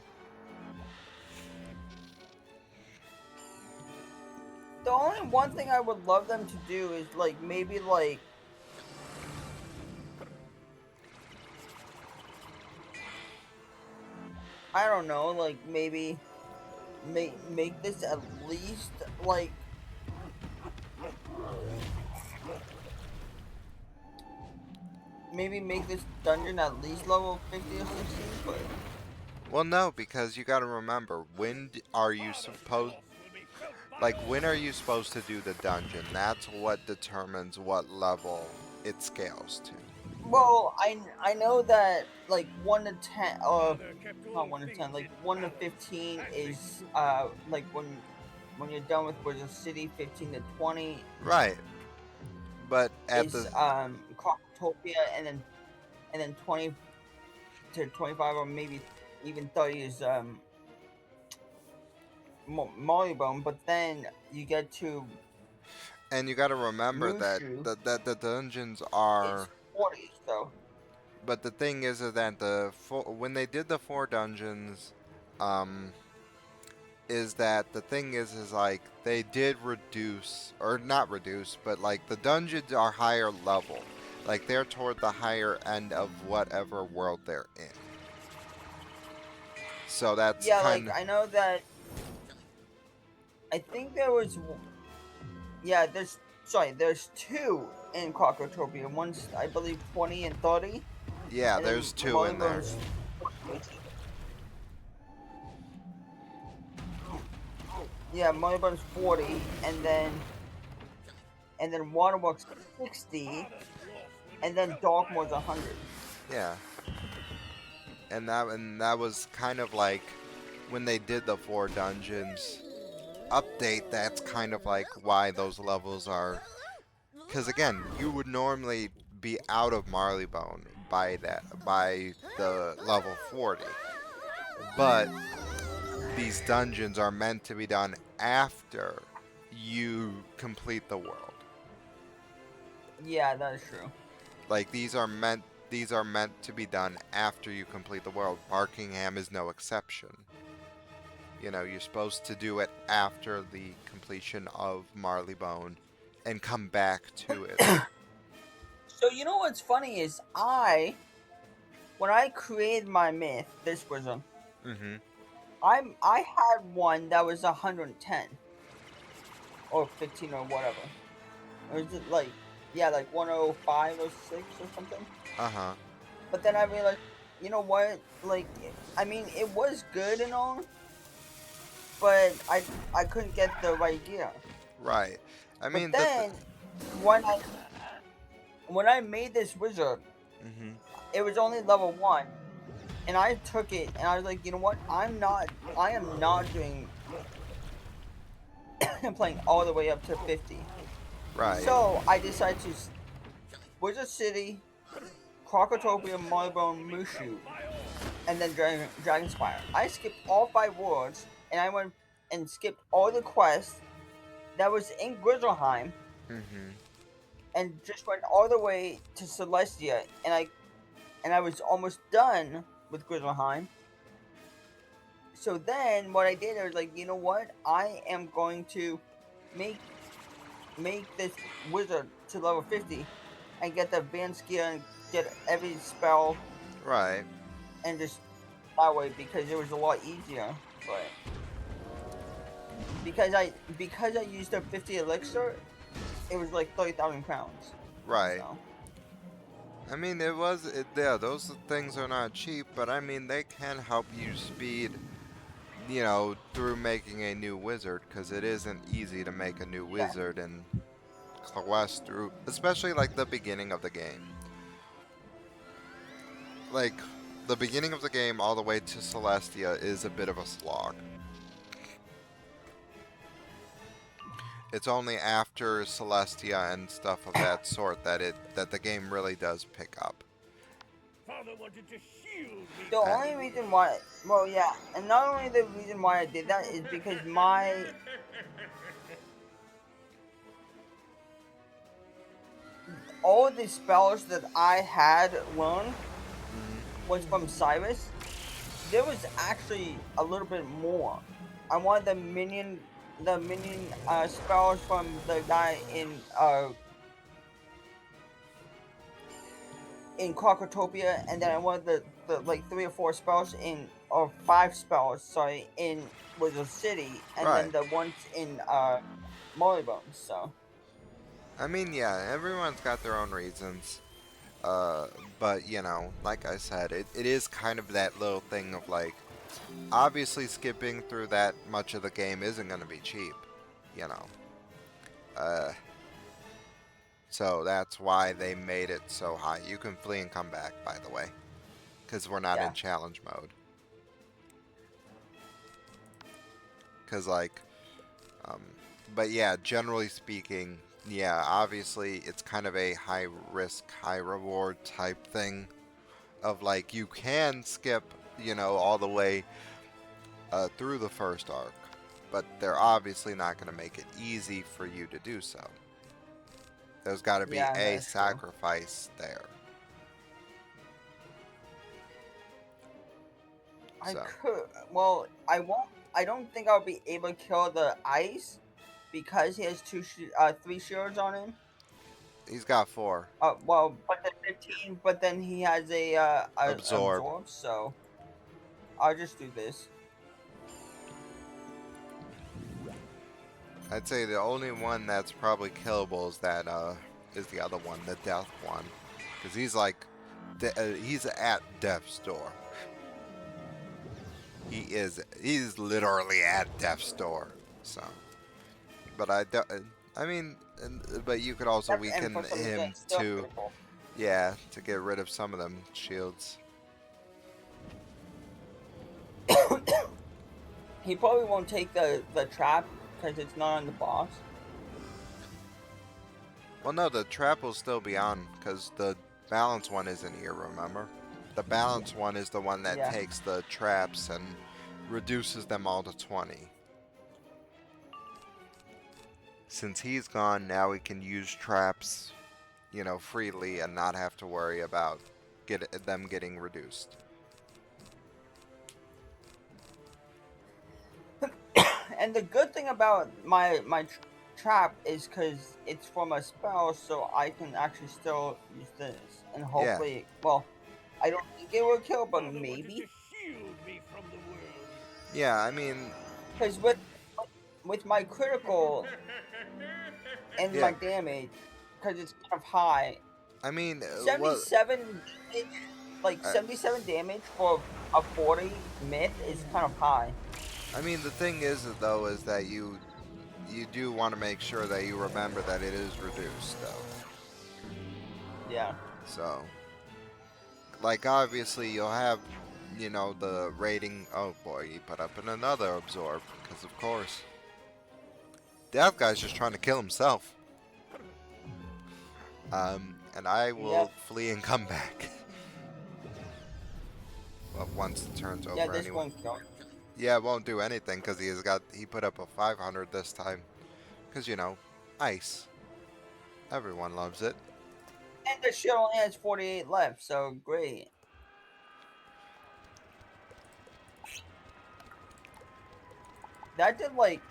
The only one thing I would love them to do is like maybe like I don't know, like maybe make this at least like maybe make this dungeon at least level 50 or 60, but Well, no, because you got to remember are you supposed when are you supposed to do the dungeon? That's what determines what level it scales to. well, I know that like 1 to 10 Father kept not all 1 to 10, things like in 1 to balance 15 as they is should be. like when you're done with Wizard City, 15 to 20 Right, but at is the Crocotopia, and then 20 to 25 or maybe even 30 is Mollybone, but then you get to and you got to remember that Mushu the dungeons is are. 40, so But the thing is that when they did the four dungeons, um, is that the thing is like they did reduce or not reduce, but like the dungeons are higher level, like they're toward the higher end of whatever world they're in. So that's yeah, like kind of I know that I think there was yeah, there's two in Crocotopia. One's I believe 20 and 30, yeah. and then There's two in there. Mollybone's yeah, Mollybone's 40, and then Waterworks 60, Father's wrath will be and then felt by Darkmoor's all. 100. Yeah, and that was kind of like when they did the four dungeons update. That's kind of like why those levels are. Because again, you would normally be out of Marleybone by the level 40, but these dungeons are meant to be done after you complete the world. Yeah, that is true. Like these are meant to be done after you complete the world. Barkingham is no exception. You're supposed to do it after the completion of Marleybone and come back to it. So you know what's funny is when I created my myth, this wizard, Mhm. I had one that was 110 or 15 or whatever. Or is it like yeah, like 105 or 6 or something? Uh-huh. But then I realized, you know what? Like, I mean, it was good and all, but I couldn't get the right gear. Right. I But mean then when I made this wizard, mhm. it was only level 1, and I took it and I was like, you know what? I am not doing playing all the way up to 50. Right. So I decided to Wizard City, Crocotopia, Mollybone, Mushu, and then Dragonspire. I skipped all 5 worlds, and I went and skipped all the quests that was in Grizzleheim, Mhm. and just went all the way to Celestia, and I was almost done with Grizzleheim. So then what I did, I was like, you know what? I am going to make this wizard to level 50 and get the advanced gear and get every spell Right. and just that way because it was a lot easier. But because I used the 50 elixir, it was like 30,000 crowns. Right. So I mean, yeah, those things are not cheap, but I mean, they can help you speed, through making a new wizard, because it isn't easy to make a new Yeah. wizard and quest through, especially like the beginning of the game. Like, the beginning of the game all the way to Celestia is a bit of a slog. It's only after Celestia and stuff of that sort that the game really does pick up. Father wanted to shield me The Uh, only reason why, well, yeah, and not only the reason why I did that is because all the spells that I had learned was from Cyrus. There was actually a little bit more. I wanted the minion spells from the guy in Crocotopia, and then I wanted the like 3 or 4 spells in, or 5 spells, sorry, in Wizard City, and right. then the ones in Mollybones. So I mean, yeah, everyone's got their own reasons. Uh, but like I said, it is kind of that little thing of like, obviously skipping through that much of the game isn't going to be cheap, you know. Uh, so that's why they made it so high. You can flee and come back, by the way, because we're not yeah, in challenge mode. Because like, um, but yeah, generally speaking, yeah, obviously it's kind of a high risk, high reward type thing of like you can skip, all the way through the first arc, but they're obviously not going to make it easy for you to do so. There's got to be yeah, a that's true. sacrifice there. I So could. Well, I won't. I don't think I'll be able to kill the ice because he has 3 shields on him. he's got 4. Well, but then 15. But then he has a Absorb. absorb. So I'll just do this. I'd say the only one that's probably killable is the other one, the death one, because he's like, he's at death's door. He's literally at death's door. So, but I mean, but you could also Yep, and weaken for some reason him it's still to, critical. yeah, to get rid of some of them shields. He probably won't take the trap because it's not on the boss. Well, no, the trap will still be on because the balance one isn't here. Remember, the balance one is the one that Yeah. takes the traps and reduces them all to 20. Since he's gone, now we can use traps, freely and not have to worry about them getting reduced. And the good thing about my trap is because it's from a spell, so I can actually still use this, and Yeah, hopefully, well, I don't think it will kill, but Father wanted to maybe. shield me from the world. yeah. I mean, Because with my critical and yeah. my damage, because it's kind of high, I mean, well, 77 damage, like uh, 77 damage for a 40 myth is kind of high. I mean, the thing is though, is that you do want to make sure that you remember that it is reduced though. Yeah. So, like obviously you'll have, the rating. Oh boy, he put up in another absorb because of course, that guy's just trying to kill himself. And I will Yep. flee and come back. Well, once the turn's Yeah, over this anyway. won't kill. Yeah, it won't do anything because he put up a 500 this time. Because ice. Everyone loves it. And the shit only has 48 left, so great. That did like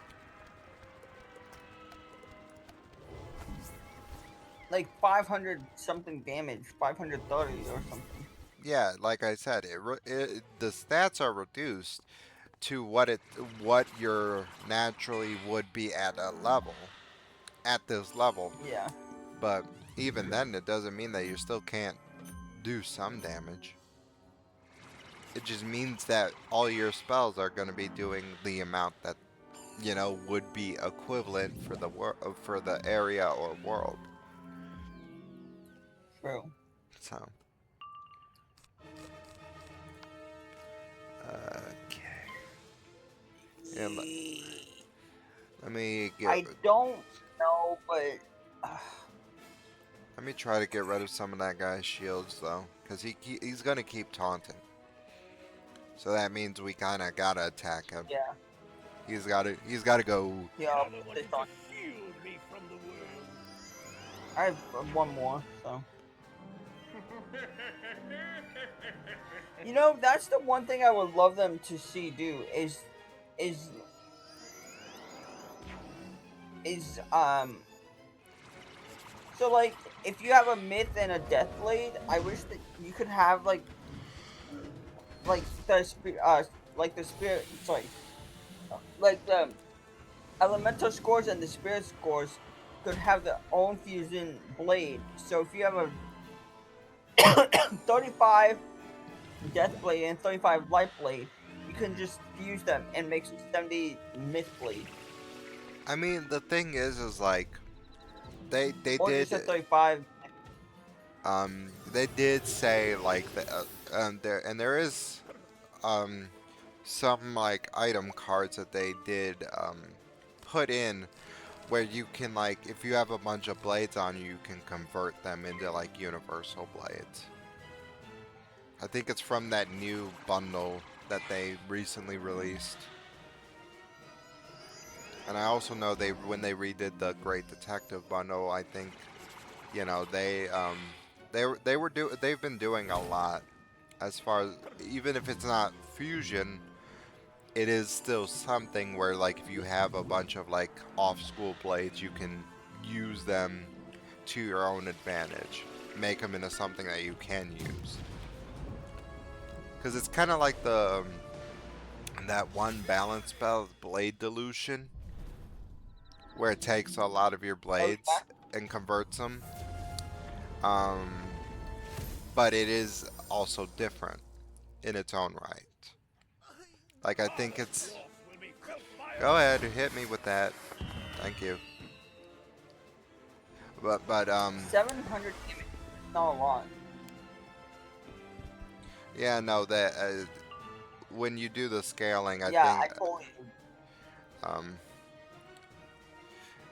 500 something damage, 530 or something. Yeah, like I said, the stats are reduced to what your naturally would be at this level. Yeah. But even then, it doesn't mean that you still can't do some damage. It just means that all your spells are going to be doing the amount that, you know, would be equivalent for the for the area or world. True. So, okay. And let me get. I don't know, but Let me try to get rid of some of that guy's shields though, because he's gonna keep taunting. So that means we kind of gotta attack him. yeah, He's gotta go. yeah. Father wanted to shield me from the world. I have one more, so. You know, that's the one thing I would love them to see do is so like if you have a myth and a death blade, I wish that you could have like the spirit sorry like the elemental scores and the spirit scores could have their own fusion blade. So if you have a 35 death blade and 35 light blade, you can just fuse them and make 70 myth blade. I mean, the thing is like they Or did just a 35. they did say like there is some like item cards that they did put in where you can like if you have a bunch of blades on you, you can convert them into like universal blades. I think it's from that new bundle that they recently released. And I also know when they redid the Great Detective bundle, I think, you know, they've been doing a lot as far as even if it's not fusion, it is still something where like if you have a bunch of like off-school blades, you can use them to your own advantage, make them into something that you can use. Because it's kind of like the that one balance spell, Blade Dilution, where it takes a lot of your blades and converts them. But it is also different in its own right. Like I think it's. Go ahead, hit me with that. Thank you. But 700 damage, not a lot. yeah, no, that when you do the scaling, I Yeah, think I totally.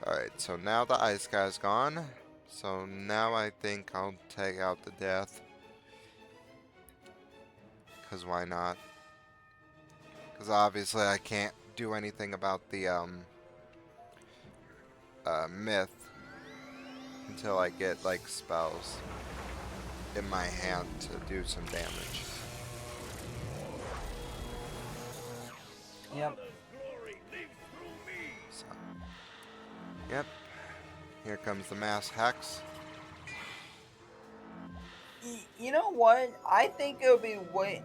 Alright, so now the ice guy's gone. So now I think I'll take out the death. Because why not? Because obviously I can't do anything about the myth until I get like spells in my hand to do some damage. Yep. So, yep. Here comes the mass hex. You know what? I think it'll be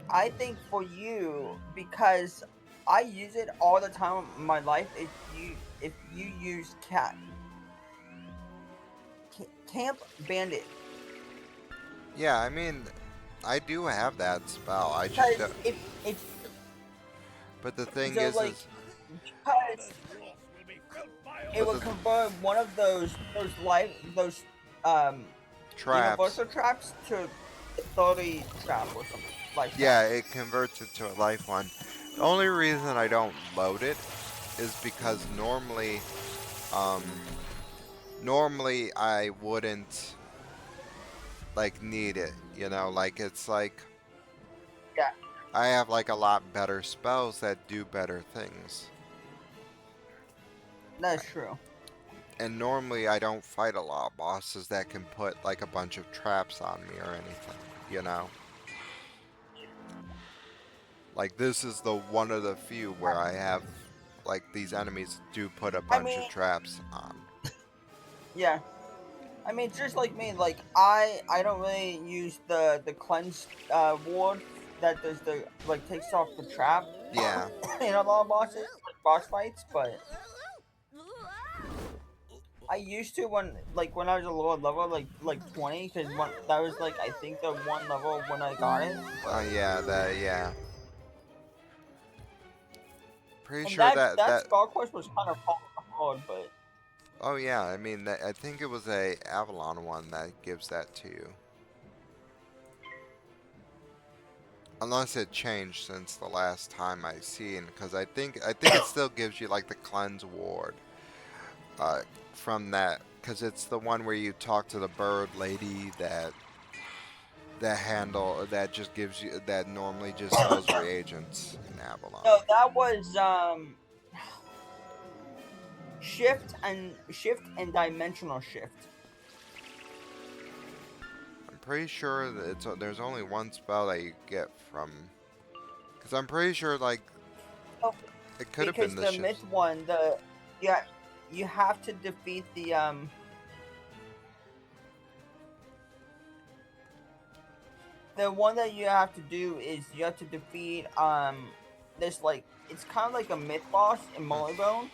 I think for you, because I use it all the time in my life. If you use camp bandit, Yeah, I mean, I do have that spell. I just because don't. if But the thing so is because it but would the convert one of those um traps. universal traps to 30 trap or something like that. Yeah, it converts it to a life one. The only reason I don't load it is because um, normally I wouldn't like need it. You know, like it's like Yeah, I have like a lot better spells that do better things. that's true. And normally I don't fight a lot of bosses that can put like a bunch of traps on me or anything, you know? Like this is the one of the few where I have like these enemies do put a I bunch of mean, traps on. yeah. I mean, just like me, like I don't really use the cleanse ward that does the like takes off the trap Yeah. in a lot of bosses, like boss fights. But I used to when I was a lower level, like 20, because one that was like I think the one level when I got it, Oh but yeah, yeah. Pretty and sure that that. spell course was kind of hard, but Oh yeah, I mean, I think it was a Avalon one that gives that to you. Unless it changed since the last time I seen, because I think it still gives you like the cleanse ward, uh, from that, because it's the one where you talk to the bird lady that just gives you that normally just sells reagents in Avalon. no, that was shift and dimensional shift. I'm pretty sure that there's only one spell that you get from, because I'm pretty sure like No, it could have been because the the shifts. myth one, yeah, you have to defeat the one that you have to do is you have to defeat this like it's kind of like a myth boss in Mollybone,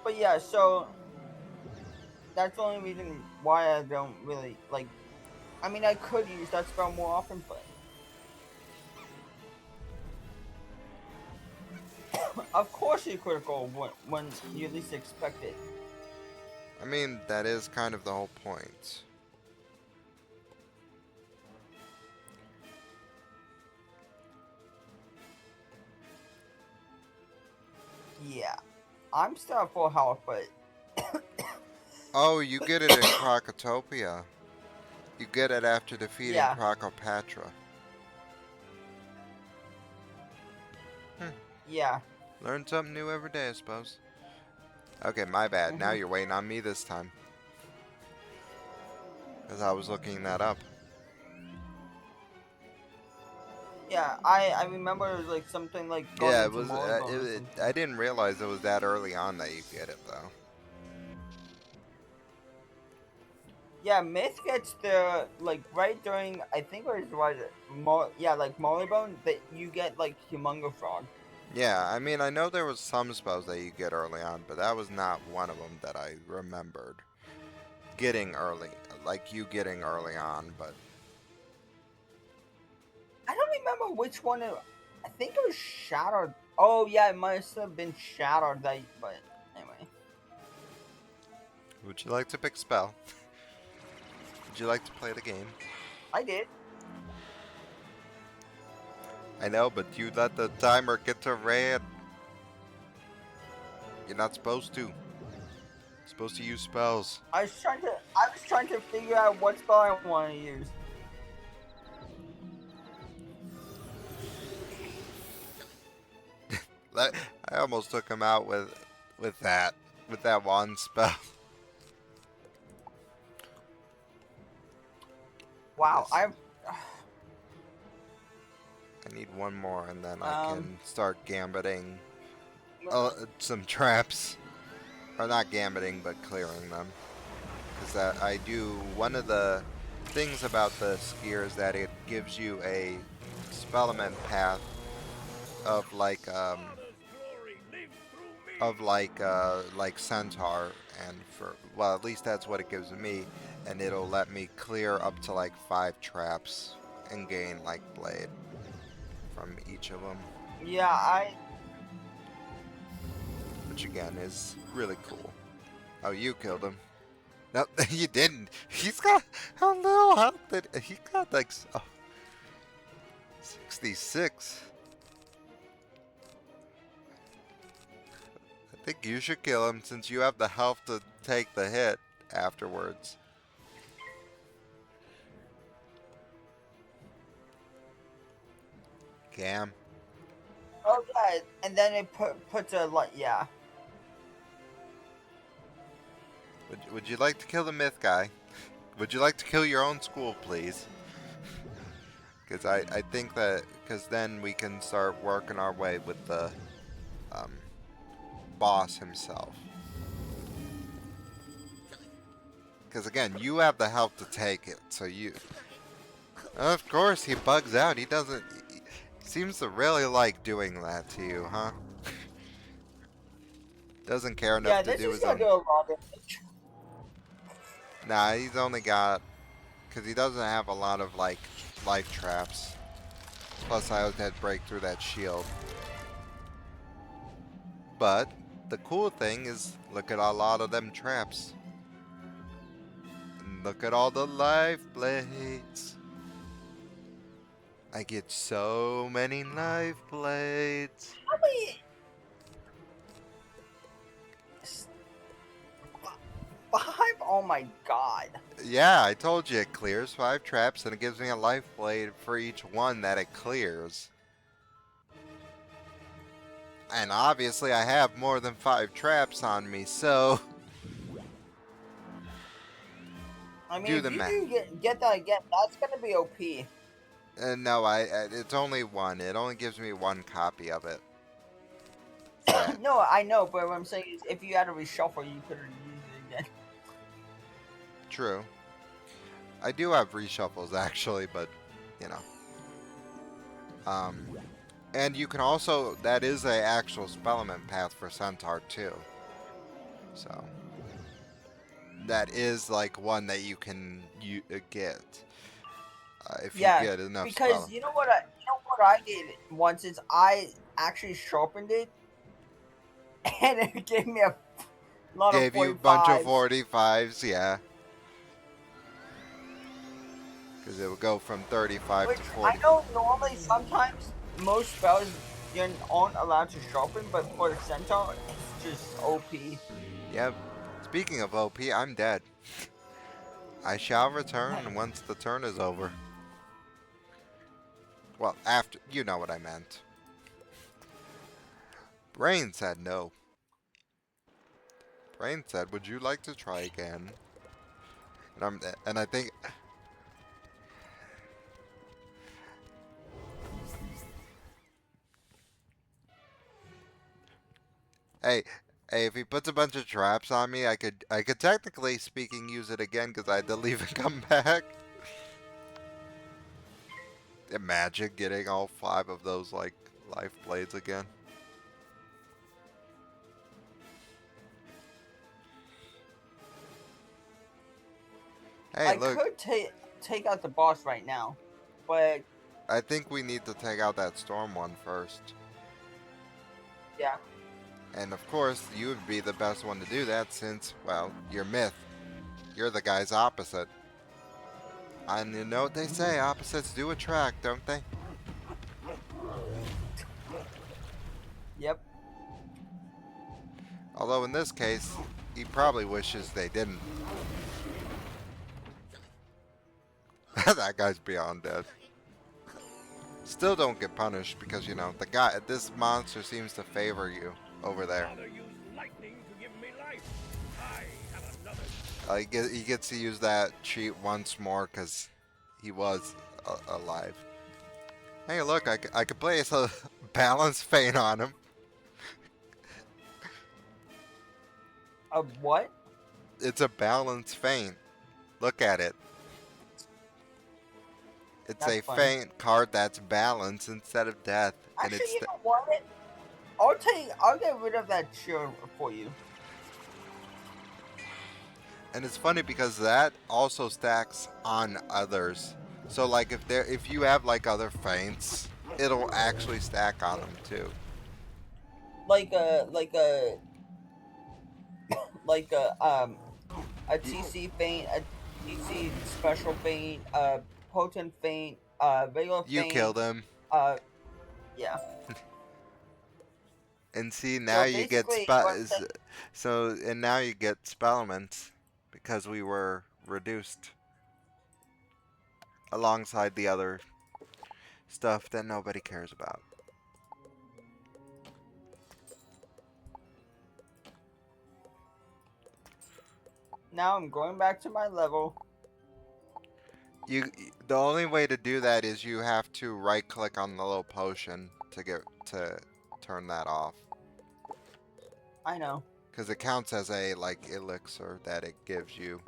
but yeah, so that's the only reason why I don't really like. I mean, I could use that spell more often, but of course you critical when you least expect it. I mean, that is kind of the whole point. Yeah, I'm still at full health, but Oh, you get it in Crocotopia. You get it after defeating yeah, Crocopatra. Hmm. yeah. Learn something new every day, I suppose. Okay, my bad. Now hmm you're waiting on me this time. Because I was looking that up. Yeah, I remember it was like something like going Yeah, it into was. Mollybone or something. I didn't realize it was that early on that you get it, though. Yeah, Myth gets the like right during I think it was yeah like Mollybone that you get like Humongo Frog. Yeah, I mean, I know there was some spells that you get early on, but that was not one of them that I remembered getting early. Like you getting early on, but I don't remember which one. I think it was Shattered. Oh yeah, it must have been Shattered. That, but anyway, would you like to pick spell? Would you like to play the game? I did. I know, but you let the timer get to red. You're not supposed to. You're supposed to use spells. I was trying to figure out what spell I want to use. I almost took him out with that one spell. Wow, Yes, I need one more, and then I um can start gambiting some traps, or not gambiting, but clearing them. Because I do one of the things about the skier is that it gives you a spellament path of Father's glory lives through me. like centaur, and for well, at least that's what it gives me, and it'll let me clear up to like 5 traps and gain like blade from each of them, yeah I which again is really cool. Oh, you killed him. No, you didn't. He's got how little health did he got? Like 66. I think you should kill him since you have the health to take the hit afterwards. Cam, oh yeah, and then it puts a like yeah. would you like to kill the myth guy? Would you like to kill your own school, please? Because I think that, because then we can start working our way with the um, boss himself. Because again, you have the help to take it, so Of course, he bugs out. He doesn't. He seems to really like doing that to you, huh? Doesn't care enough Yeah, to this do is his gonna own. do a lot of damage. Nah, he's only got. Because he doesn't have a lot of, like, life traps. Plus, I had to break through that shield. But, the cool thing is, look at a lot of them traps. And look at all the life blades. I get so many life blades. How many? Five? Oh my god. Yeah, I told you it clears 5 traps and it gives me a life blade for each one that it clears. And obviously I have more than 5 traps on me, so I mean, do if the you math. do get that again, that's gonna be OP. No, it's only one. It only gives me 1 copy of it. That No, I know, but what I'm saying is, if you had a reshuffle, you could use it again. true. I do have reshuffles actually, but you know. Um and you can also that is a actual spellment path for Centaur too. So that is like one that you can get if you Yeah, get enough because spell. you know what I did once is I actually sharpened it, and it gave me a lot of Gave you a bunch of 45s. 45s, yeah, because it would go from 35 Which to I 40. know normally sometimes most spells you aren't allowed to sharpen, but for the centaur, it's just OP. Yep. Speaking of OP, I'm dead. I shall return once the turn is over. Well, after you know what I meant. Brain said no. Brain said, "Would you like to try again?" And I think hey, hey, if he puts a bunch of traps on me, I could technically speaking use it again because I had to leave and come back. Imagine getting all 5 of those like life blades again. Hey, I look, could take out the boss right now, but I think we need to take out that storm one first. yeah, And of course, you would be the best one to do that since, well, you're Myth. You're the guy's opposite. And you know what they say, opposites do attract, don't they? yep. Although in this case, he probably wishes they didn't. That guy's beyond dead. Still don't get punished because, you know, this monster seems to favor you over there. Father used lightning to give me life. I have another. He gets to use that cheat once more because he was alive. Hey, look, I could place a balance feint on him. A what? It's a balance feint. Look at it. It's That's a funny. feint card that's balance instead of death, and Actually, it's you know what? I'll get rid of that shield for you. funny because that also stacks on others. So like if you have like other feints, it'll actually stack on them too. Like a like a You, TC feint, a TC special feint, a potent feint, regular you feint. killed him, Uh, yeah. and see now So you get basically, what I'm saying, now you get spellments because we were reduced alongside the other stuff that nobody cares about. now I'm going back to my level. The only way to do that is you have to right click on the little potion to turn that off I know. because it counts as a like elixir that it gives you.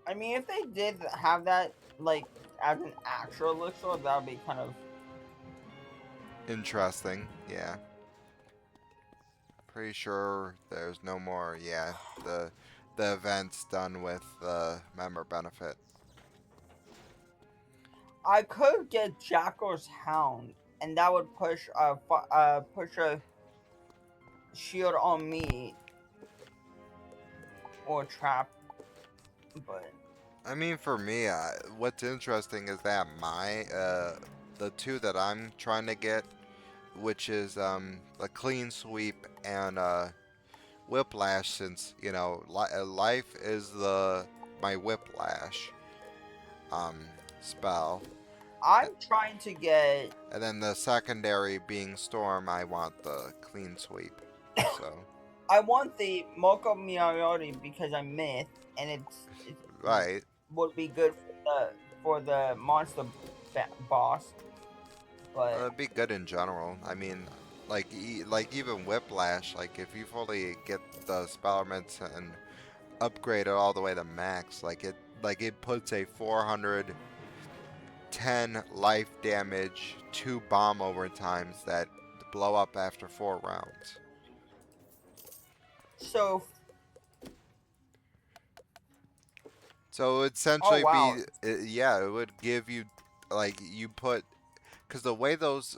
I mean, if they did have that like as an actual elixir, that would be kind of. Interesting. Yeah. Pretty sure there's no more. Yeah. The event's done with the member benefit. I could get Jackal's Hound, and that would push push a shield on me or trap, but I mean, for me, what's interesting is that the two that I'm trying to get, which is a clean sweep and whiplash, since life is the my whiplash um spell, I'm trying to get. and then the secondary being storm, I want the clean sweep. So I want the Moko Miyori because I'm myth, and it right. would be good for the monster boss, but It'd be good in general. I mean, like like even Whiplash, like if you fully get the spell elements and upgrade it all the way to max, like it puts a 410 life damage, 2 bomb overtimes that blow up after 4 rounds. so. So it would Oh essentially wow. be, yeah, it would give you, like, you put, because the way those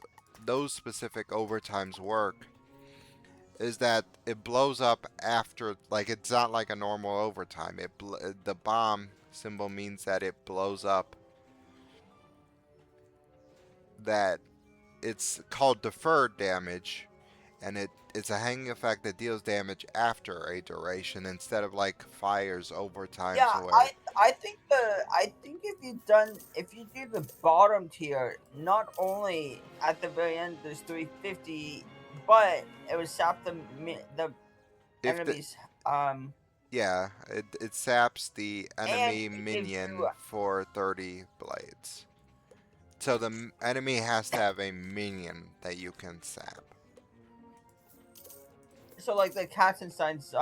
specific overtimes work is that it blows up after, like, it's not like a normal overtime. The bomb symbol means that it blows up, that it's called deferred damage, and it's a hanging effect that deals damage after a duration instead of like fires overtime, Yeah, so where I think if you do the bottom tier, not only at the very end there's 350, but it would sap the if the enemies yeah, it saps the and enemy it gives minion you for 30 blades. So the enemy has to have a minion that you can sap. so like the Katzenstein's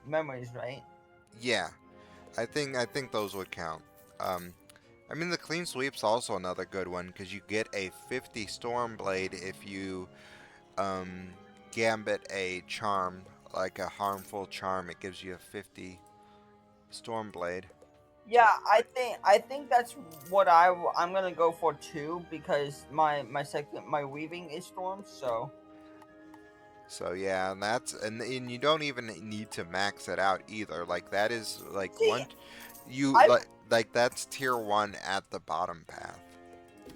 memories, right? Yeah, I think those would count. Um, I mean the clean sweep's also another good one because you get a 50 storm blade if you um, gambit a charm, like a harmful charm. It gives you a 50 storm blade. Yeah, I think that's what I'm gonna go for too because my weaving is storm, so So yeah, and you don't even need to max it out either. Like that is like see one you I like that's tier 1 at the bottom path.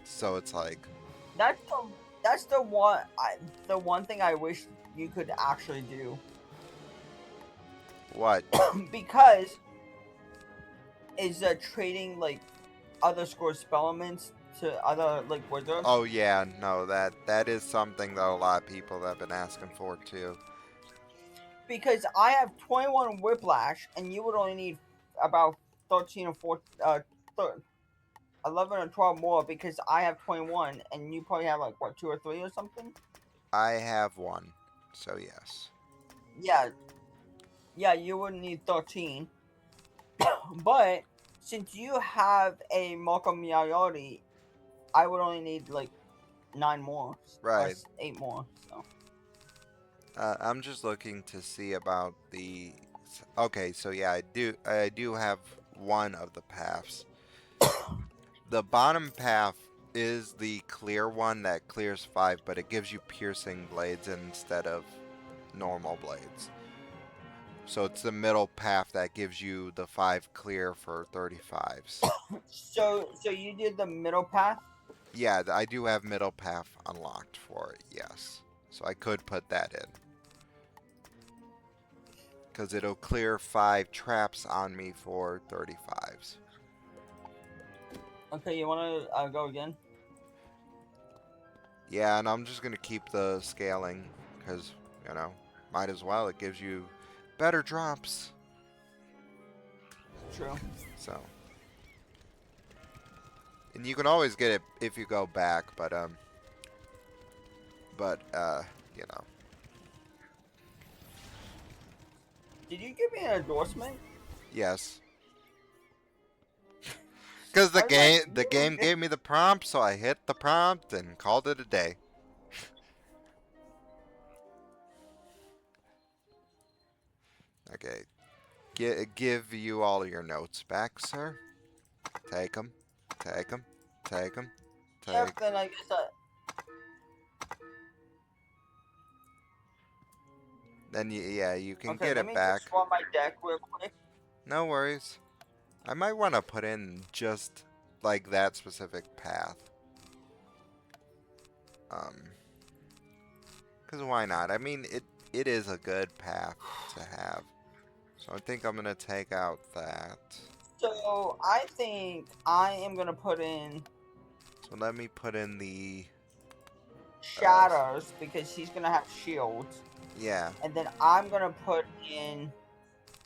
So it's like that's the one thing I wish you could actually do what? because is trading like other score spell elements to other like wizards Oh yeah, no, that is something that a lot of people have been asking for too. because I have 21 whiplash and you would only need about 13 or 14 11 or 12 more because I have 21 and you probably have like what 2 or 3 or something. I have one. So yes. Yeah, yeah, you would need 13. But since you have a Moko Miyayori, I would only need like 9 more or Right. 8 more. So I'm just looking to see about the. Okay, so yeah, I do have one of the paths. The bottom path is the clear one that clears 5, but it gives you piercing blades instead of normal blades. So it's the middle path that gives you the 5 clear for 35s. so you did the middle path. Yeah, I do have middle path unlocked for it, yes. So I could put that in. Because it'll clear 5 traps on me for 35s. Okay, you want to go again? Yeah, and I'm just going to keep the scaling. Because, might as well. It gives you better drops. True. So. And you can always get it if you go back, but, you know. Did you give me an endorsement? Yes. because I was like, the game gave me the prompt, so I hit the prompt and called it a day. Okay, give you all your notes back, sir. Take them, take them, take them, yep. take. Then I guess Then yeah, you can okay. get Let it me back. just swap my deck real quick. No worries. I might want to put in just like that specific path. Um, Cause why not? I mean, it is a good path to have. So I think I'm gonna take out that. So I think I am gonna put in So let me put in the shadows because he's gonna have shields, yeah. and then I'm gonna put in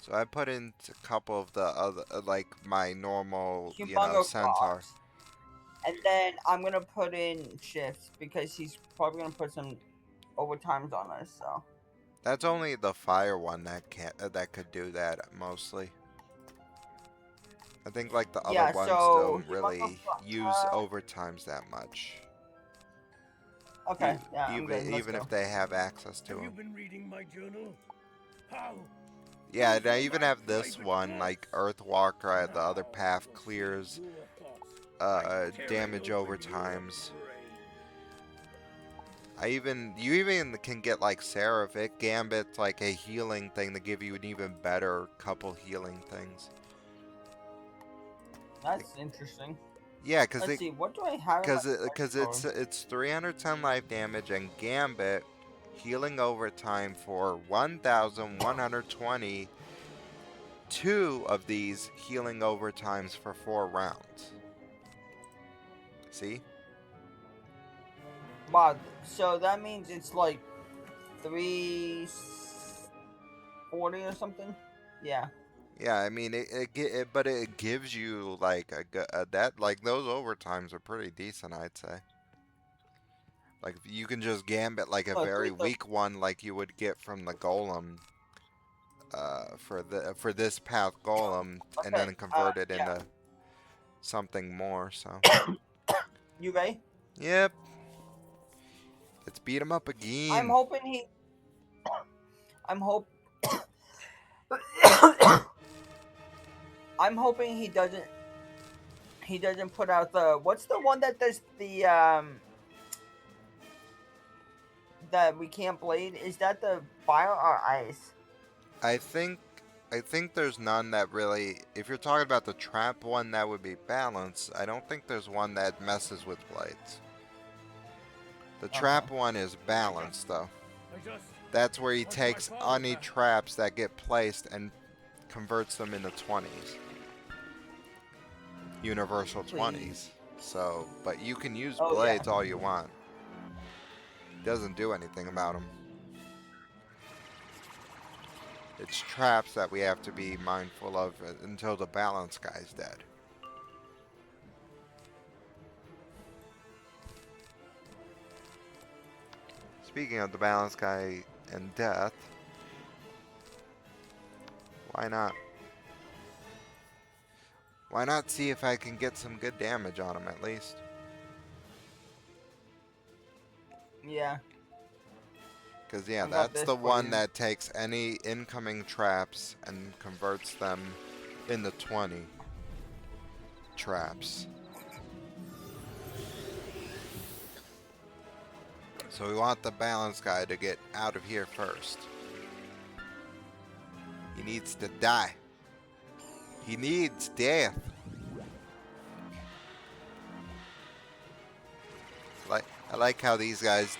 So I put in a couple of the other like my normal, humongo centaur. crocs, and then I'm gonna put in shifts because he's probably gonna put some overtimes on us. So That's only the fire one that can't that could do that mostly. I think like the other yeah, ones so don't humongo really crocs. use overtimes that much. Okay, yeah, I'm good. Let's Even go. if they have access to Have you them. been reading my journal? How? Yeah, Who's and I your even my have this private one, boss? like Earthwalker at the other Now path you will see clears your boss. By tearing damage open over your times. brain. You even can get like Seraphic Gambit, like a healing thing to give you an even better couple healing things. That's interesting. Yeah, Let's see. What do I have in my cause it's 310 life damage and Gambit healing over time for 1,120. Two of these healing over times for 4 rounds. See? Wow. So that means it's like 340 or something. Yeah. Yeah, I mean but it gives you like that like those overtimes are pretty decent, I'd say. Like if you can just gambit like a Oh, very 330. weak one like you would get from the golem for this path golem and Okay. then convert it Yeah. into something more, so. You ready? Yep. Let's beat him up I'm again. hoping he. I'm hope. I'm hoping he doesn't. He doesn't put out the. What's the one that does the that we can't blade? Is that the fire or ice? I think I think there's none that really. If you're talking about the trap one, that would be balanced. I don't think there's one that messes with blades. The Okay. trap one is balanced, though. I just That's where he watched my takes father any die. traps that get placed and converts them into 20s. Universal Please. 20s. So, but you can use Oh yeah. blades all you want. Doesn't do anything about them. It's traps that we have to be mindful of until the balance guy's dead. Speaking of the balance guy and death, why not? Why not see if I can get some good damage on him at least? Yeah. Because, yeah, I got that's this the for one you. that takes any incoming traps and converts them into 20 traps. So we want the balance guy to get out of here first. He needs to die. He needs death. I like how these guys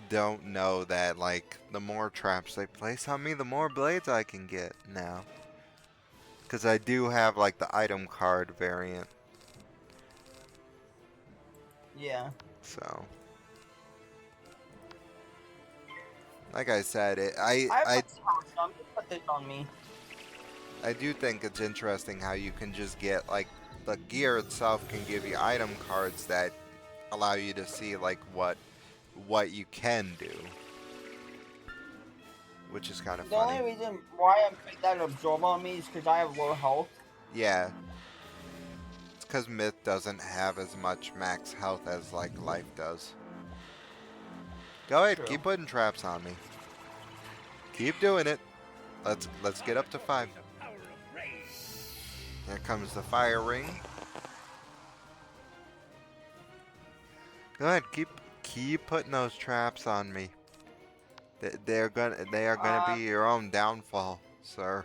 don't know that like the more traps they place on me, the more blades I can get now. Because I do have like the item card variant. Yeah. So, like I said, I have my house, so I'm gonna put this on me. I do think it's interesting how you can just get like the gear itself can give you item cards that allow you to see like what you can do, which is kind of The funny. only reason why I'm putting that absorb on me is because I have low health. Yeah, because Myth doesn't have as much max health as like Life does. Go ahead, True. keep putting traps on me. Keep doing it. Let's get up to 5. The power of rage. Here comes the fire ring. Go ahead, keep putting those traps on me. They are gonna be your own downfall, sir.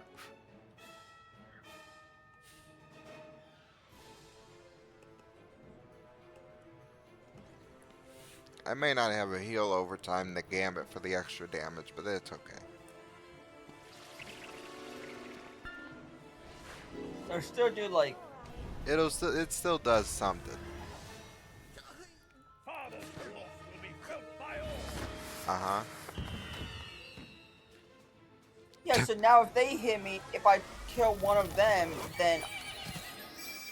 I may not have a heal over time the gambit for the extra damage, but it's okay. Or still do like. It still does something. Father's wrath will be felt by all. Uh-huh. Yeah, so now if they hit me, if I kill one of them, then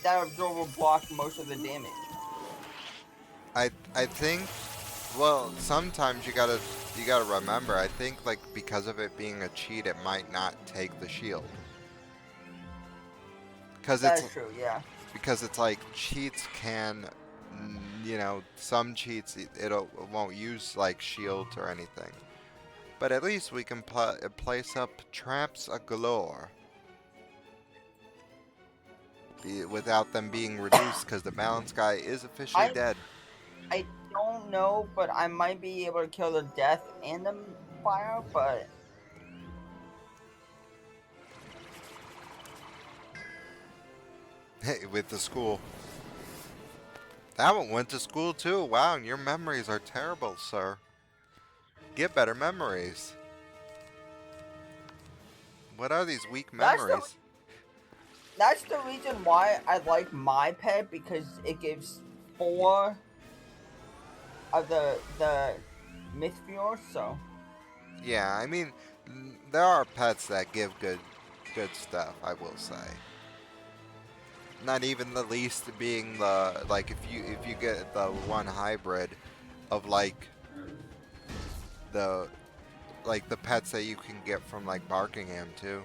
that absorb will block most of the damage. I think, well, sometimes you gotta remember, I think like because of it being a cheat, it might not take the shield. That's true, yeah. Because it's like cheats can, you know, some cheats it won't use like shields or anything. But at least we can place up traps galore. Without them being reduced, because the balance guy is officially dead. I don't know, but I might be able to kill the death and the fire, but Hey, with the school. That one went to school too. Wow, your memories are terrible, sir. Get better memories. What are these weak memories? that's the reason why I like my pet, because it gives 4 of the myth viewers, so. Yeah, I mean, there are pets that give good stuff, I will say. Not even the least being the, like, if you get the one hybrid of like the pets that you can get from like Barkingham too.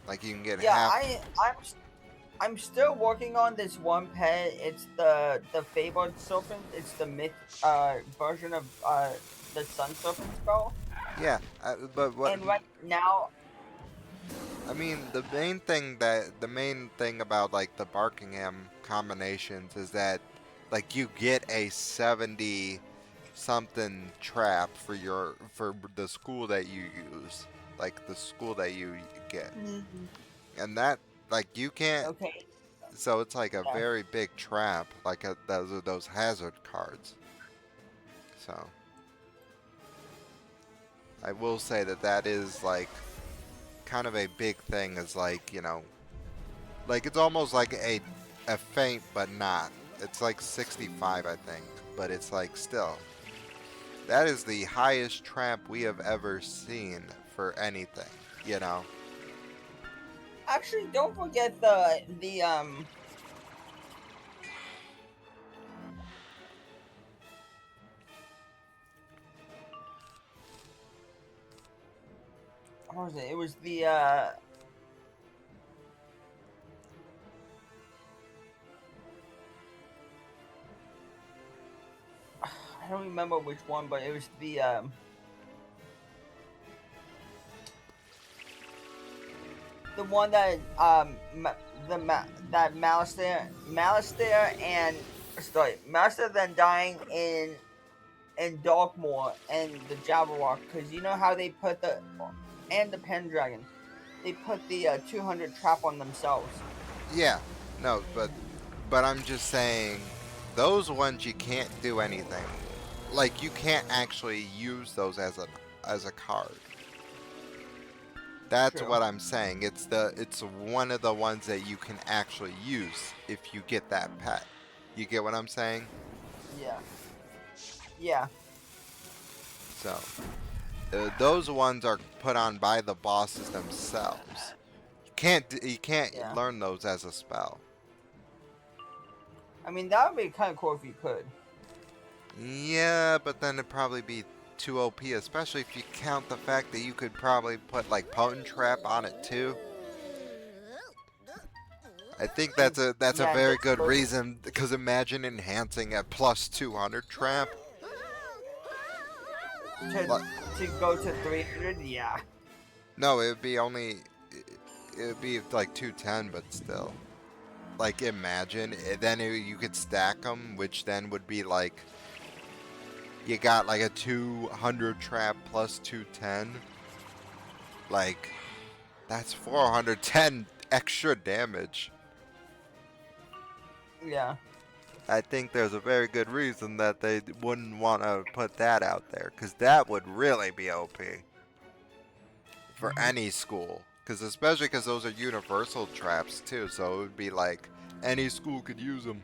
Like you can get I'm still working on this one pet. It's the fabled serpent. It's the myth version of the sun serpent spell. Yeah, but what? And right now, I mean, the main thing about like the Barkingham combinations is that like you get a 70 something trap for the school that you use, like the school that you get, and that like you can't. okay, So it's like a yeah. very big trap, like those hazard cards. So I will say that is like kind of a big thing. Is like, you know, like it's almost like a feint, but not. It's like 65, I think, but it's like still. That is the highest trap we have ever seen for anything, you know. Actually, don't forget the what was it? It was the I don't remember which one, but it was the one that that Malistair and sorry, Malistair then dying in Dogmore and the Jabberwock, because you know how they put and the Pendragon, they put the 200 trap on themselves. Yeah, no, but I'm just saying, those ones you can't do anything. Like you can't actually use those as a card. That's True. what I'm saying. It's one of the ones that you can actually use if you get that pet. You get what I'm saying? Yeah. Yeah. So, those ones are put on by the bosses themselves. You can't Yeah. learn those as a spell. I mean, that would be kind of cool if you could. Yeah, but then it'd probably be too OP, especially if you count the fact that you could probably put like Potent Trap on it too. I think that's a Yeah, and very just good look reason, because imagine enhancing at plus 200 trap. to Like, to go to 300. Yeah. no, it would be only it would be like 210, but still. Like imagine then you could stack them, which then would be like you got like a 200 trap plus 210. Like that's 410 extra damage. Yeah. I think there's a very good reason that they wouldn't want to put that out there, because that would really be OP for Mhm. any school. Because especially because those are universal traps too, so it would be like any school could use them.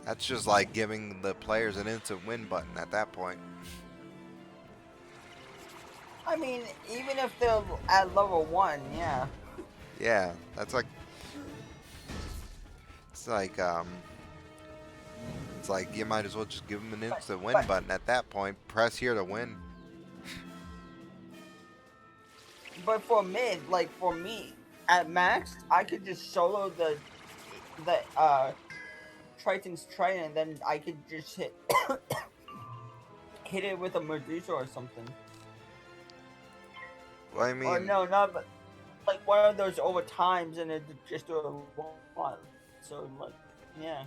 That's just like giving the players an instant win button at that point. I mean, even if they're at level 1, yeah. Yeah, that's like it's like it's like you might as well just give them an But instant win but button at that point. Press here to win. but for mid, like for me, at max, I could just solo the Triton's Trident, and then I could just hit it with a Medusa or something. Well, I Or mean, no, not but like one of those over times, and it just do a lot. So like, yeah.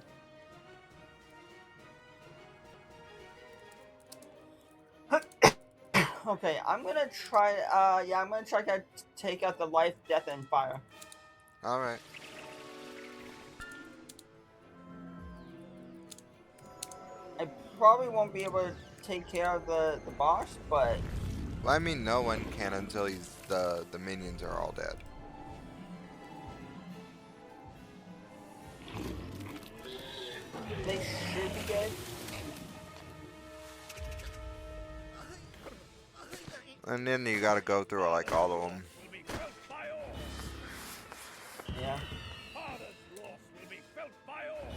Okay, I'm gonna try. Yeah, I'm gonna try to take out the life, death, and fire. all right. I probably won't be able to take care of the boss, but Well, I mean, no one can until the minions are all dead. they should be good. And then you gotta go through like all of them. Will be felt by all. Yeah. Father's loss will be felt by all.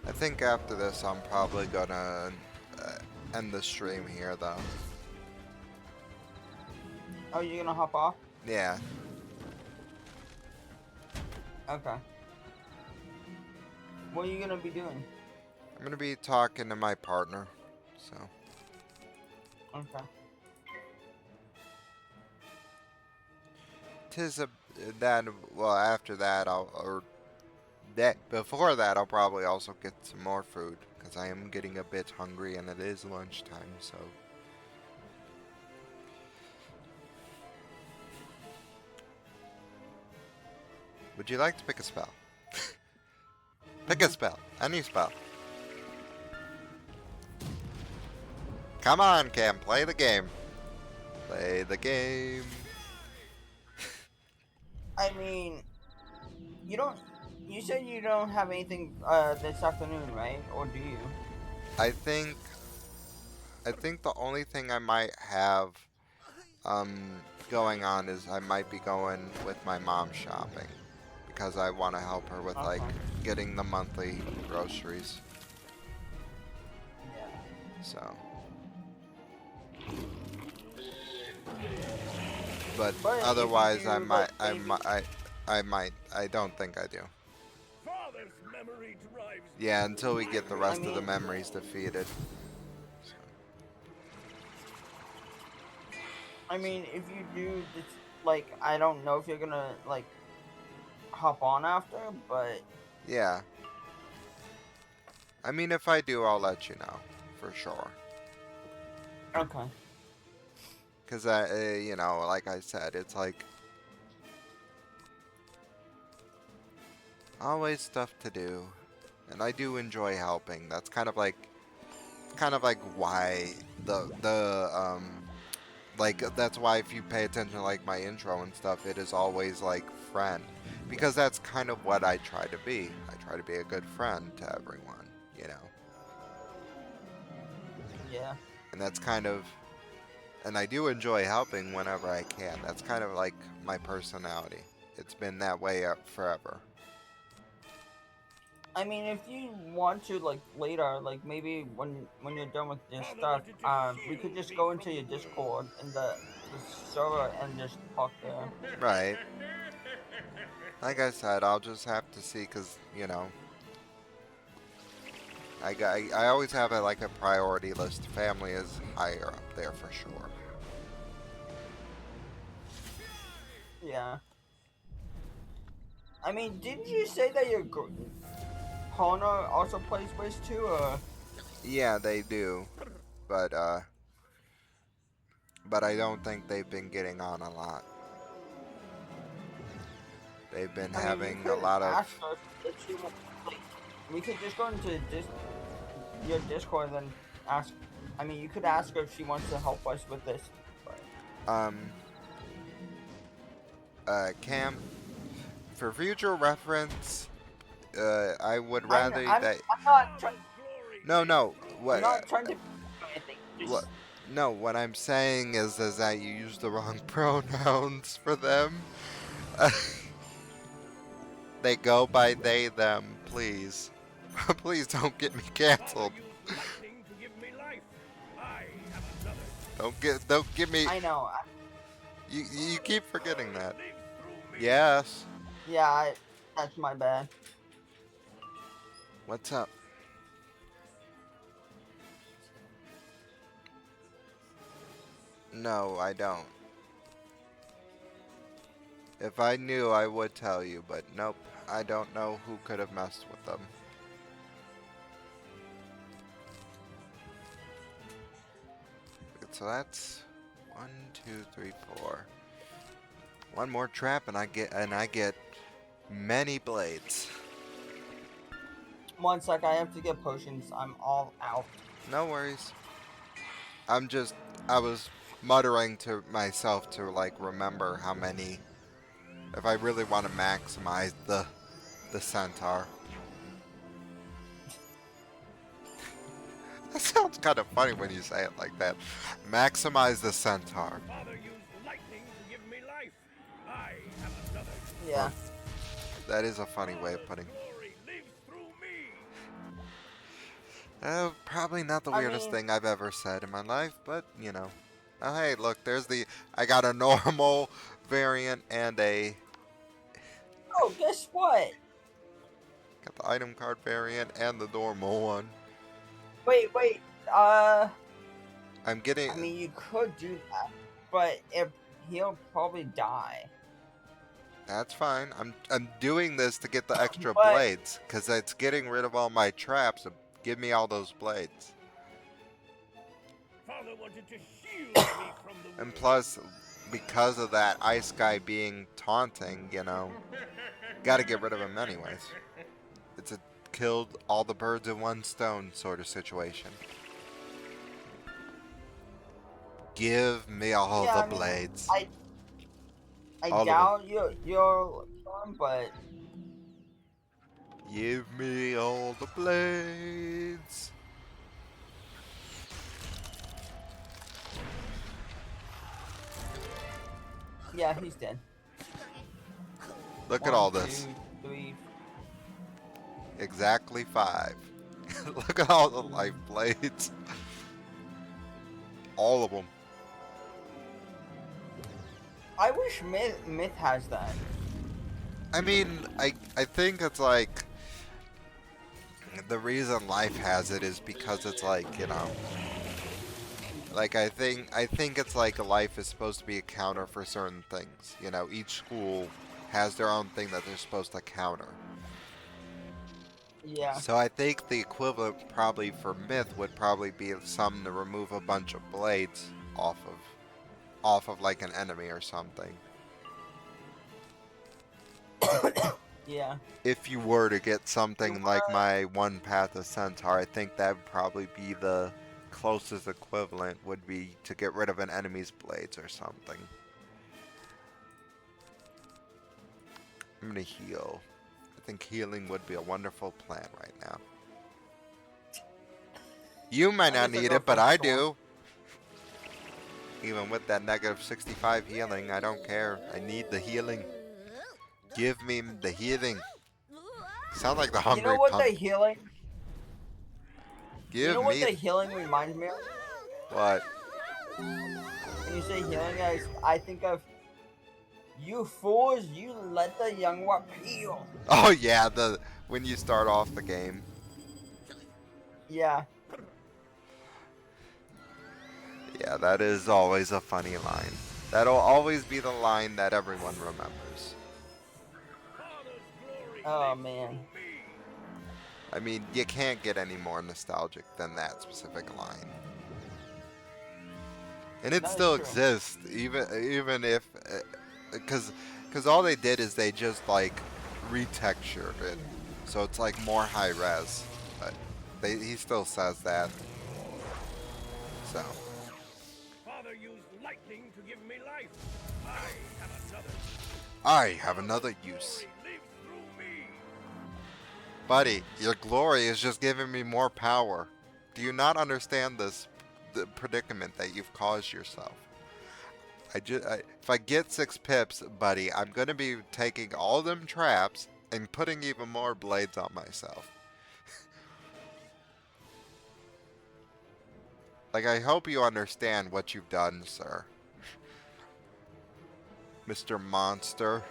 I think after this, I'm probably gonna end the stream here, though. Oh, you're gonna hop off? Yeah. Okay. What are you gonna be doing? I'm gonna be talking to my partner, so. Okay. Tis a that well after that before that I'll probably also get some more food, because I am getting a bit hungry and it is lunchtime, so. Would you like to pick a spell? Pick a spell, any spell. Come on, Cam, play the game. Play the game. I mean, you don't. You said you don't have anything this afternoon, right? Or do you? I think the only thing I might have going on is I might be going with my mom shopping, because I want to help her with like Okay. getting the monthly groceries. Yeah. So, but But if you otherwise do, I like, might I don't think I do. Father's memory drives. Yeah, until we get the I rest of the mean, memories defeated. So, I mean, if you do, it's like I don't know if you're gonna like hop on after, but yeah. I mean, if I do, I'll let you know for sure. okay. Because you know, like I said, it's like always stuff to do, and I do enjoy helping. That's kind of like why like that's why if you pay attention to like my intro and stuff, it is always like friend, because that's kind of what I try to be. I try to be a good friend to everyone, you know, Yeah. and that's kind of. And I do enjoy helping whenever I can. That's kind of like my personality. It's been that way forever. I mean, if you want to, like later, like maybe when you're done with this Father stuff, wanted to we could shield just me go from into the your world. Discord in the server and just talk there. Right. Like I said, I'll just have to see, cause you know, I always have a like a priority list. Family is higher up there for sure. Yeah. I mean, didn't you say that your partner also plays Wiz too, or? Yeah, they do, but I don't think they've been getting on a lot. They've been I mean, you having a could lot of. ask her if she wants. Like, we could just go into your Discord and then ask. I mean, you could ask her if she wants to help us with this. But um Cam, for future reference, I would rather I'm that. not trying. Father's glory No, lives no. through I'm What? me. not trying to do anything. What? Just No, what I'm saying is that you use the wrong pronouns for them. They go by they them. Please, please don't get me Father canceled. used lightning to give me life. I have another. Don't get me. I know. You keep forgetting Glory that. lives through me. Yes. Yeah, that's my bad. What's up? No, I don't. If I knew, I would tell you, but nope. I don't know who could have messed with them. So that's 1, 2, 3, 4. One more trap, and I get many blades. 1 sec, I have to get potions. I'm all out. No worries. I'm just I was muttering to myself to like remember how many. If I really want to maximize the centaur. That sounds kind of funny when you say it like that. Maximize the centaur. Father used lightning to give me life. I have another. Yeah. Well, that is a funny way of putting. Glory lives through me. Probably not the I weirdest mean, thing I've ever said in my life, but you know. Oh, hey, look, there's the. I got a normal variant and a. oh, guess what? Got the item card variant and the normal one. Wait. Uh, I'm getting. I mean, you could do that, but if he'll probably die. That's fine. I'm doing this to get the extra But blades, cause it's getting rid of all my traps. So give me all those blades. Father wanted to shield me from the And world. plus, because of that ice guy being taunting, you know, gotta get rid of him anyways. It's a killed all the birds in one stone sort of situation. Give me all yeah, the I mean, blades. I All of them. doubt you're but Give me all the blades. yeah, he's dead. Look at One, all this. 2, 3. Exactly 5. Look at all the life blades. All of them. I wish Myth has that. I mean, I think it's like the reason life has it is because it's like, you know, like I think it's like life is supposed to be a counter for certain things. You know, each school has their own thing that they're supposed to counter. Yeah, So I think the equivalent probably for myth would probably be some to remove a bunch of blades off of like an enemy or something. yeah. If you were to get You something like wanna? my one path of centaur, I think that would probably be the closest equivalent would be to get rid of an enemy's blades or something. I'm gonna heal. I think healing would be a wonderful plan right now. You might I not guess I'll need go it, but for I Storm. do. Even with that negative 65 healing, I don't care. I need the healing. Give me the healing. Sound like the You know hungry what the pump. healing? You Give know what me the healing reminds me of? what? When you say healing, I think of you fools. You let the young one peel. Oh yeah, the when you start off the game. Yeah. Yeah, that is always a funny line. That'll always be the line that everyone remembers. Father's glory Oh lives man. through me. I mean, you can't get any more nostalgic than that specific line. And it That is still true. exists, even if, cause all they did is they just like retextured it, so it's like more high res. But he still says that. So Father used lightning to give me life. I have another. I have another Father's use, glory lives through me. buddy. Your glory is just giving me more power. Do you not understand the predicament that you've caused yourself? If I get 6 pips, buddy, I'm gonna be taking all them traps and putting even more blades on myself. Like, I hope you understand what you've done, sir. Mr. Monster.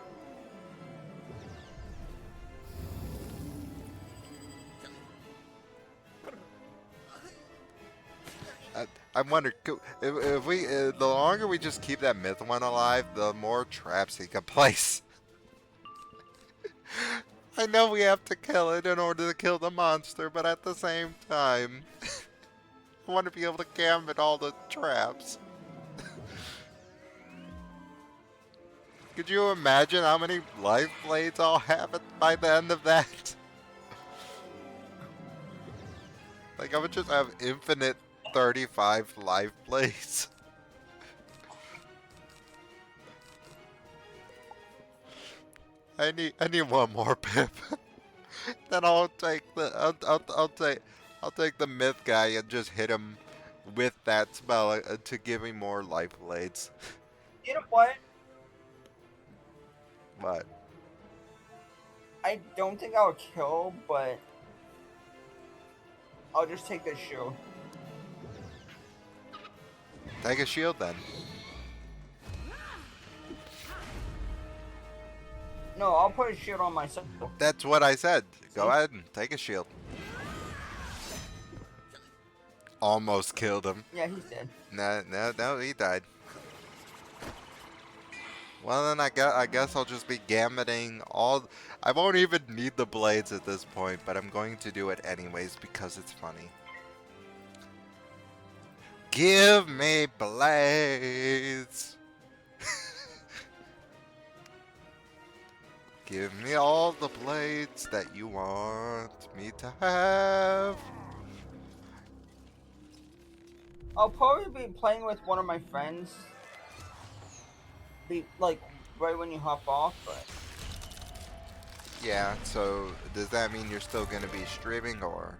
I wonder, if we, the longer we just keep that myth one alive, the more traps he can place. I know we have to kill it in order to kill the monster, but at the same time, I want to be able to gambit all the traps. Could you imagine how many life blades I'll have by the end of that? Like, I would just have infinite 35 life blades. I need one more pip. Then I'll take I'll take the myth guy and just hit him with that spell to give me more life blades. You know what? But I don't think I'll kill, but I'll just take the shoe. take a shield then. No, I'll put a shield on myself. That's what I said. Go See? ahead and take a shield. Almost killed him. Yeah, he's dead. No, he died. Well then, I guess I'll just be gammoning all. I won't even need the blades at this point, but I'm going to do it anyways because it's funny. Give me blades. Give me all the blades that you want me to have. I'll probably be playing with one of my friends. Be like right when you hop off, but Yeah, so does that mean you're still going to be streaming or?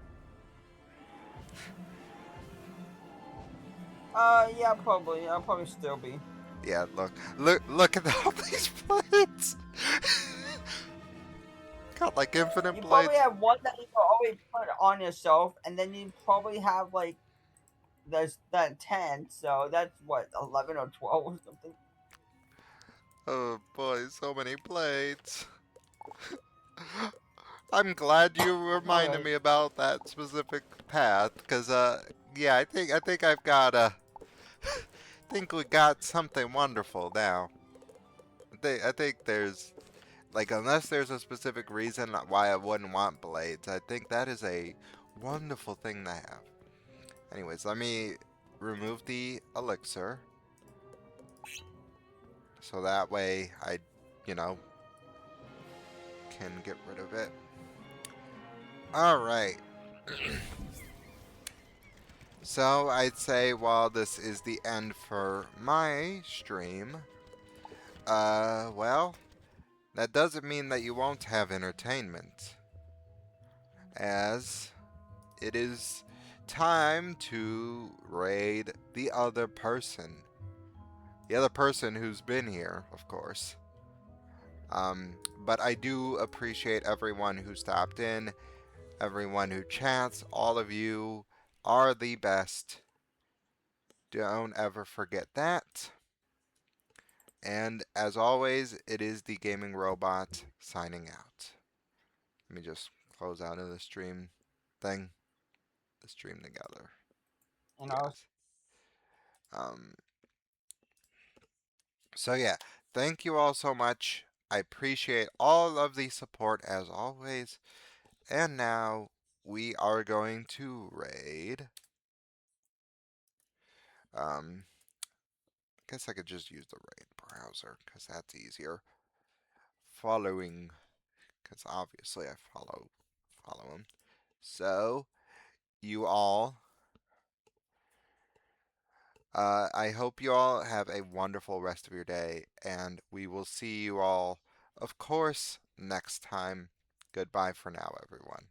yeah, probably. I'll probably still be. Yeah, look at all these blades. Got like infinite You blades. probably have one that you can always put on yourself, and then you probably have like there's that 10, so that's what 11 or 12 or something. Oh boy, so many blades. I'm glad you All reminded right. me about that specific path, cause yeah, I think I've got think we got something wonderful now. I think there's like unless there's a specific reason why I wouldn't want blades, I think that is a wonderful thing to have. Anyways, let me remove the elixir. So that way I, you know, can get rid of it. Alright. So I'd say while this is the end for my stream, well, that doesn't mean that you won't have entertainment. As it is time to raid the other person. The other person who's been here, of course. But I do appreciate everyone who stopped in, everyone who chats. All of you are the best. Don't ever forget that. And as always, it is the Gaming Robot signing out. Let me just close out of the stream thing. The stream together. And I was Yes. Um, so yeah, thank you all so much. I appreciate all of the support as always. And now we are going to raid. I guess I could just use the raid browser because that's easier. Following, because obviously I follow him. So you all, I hope you all have a wonderful rest of your day, and we will see you all, of course, next time. Goodbye for now, everyone.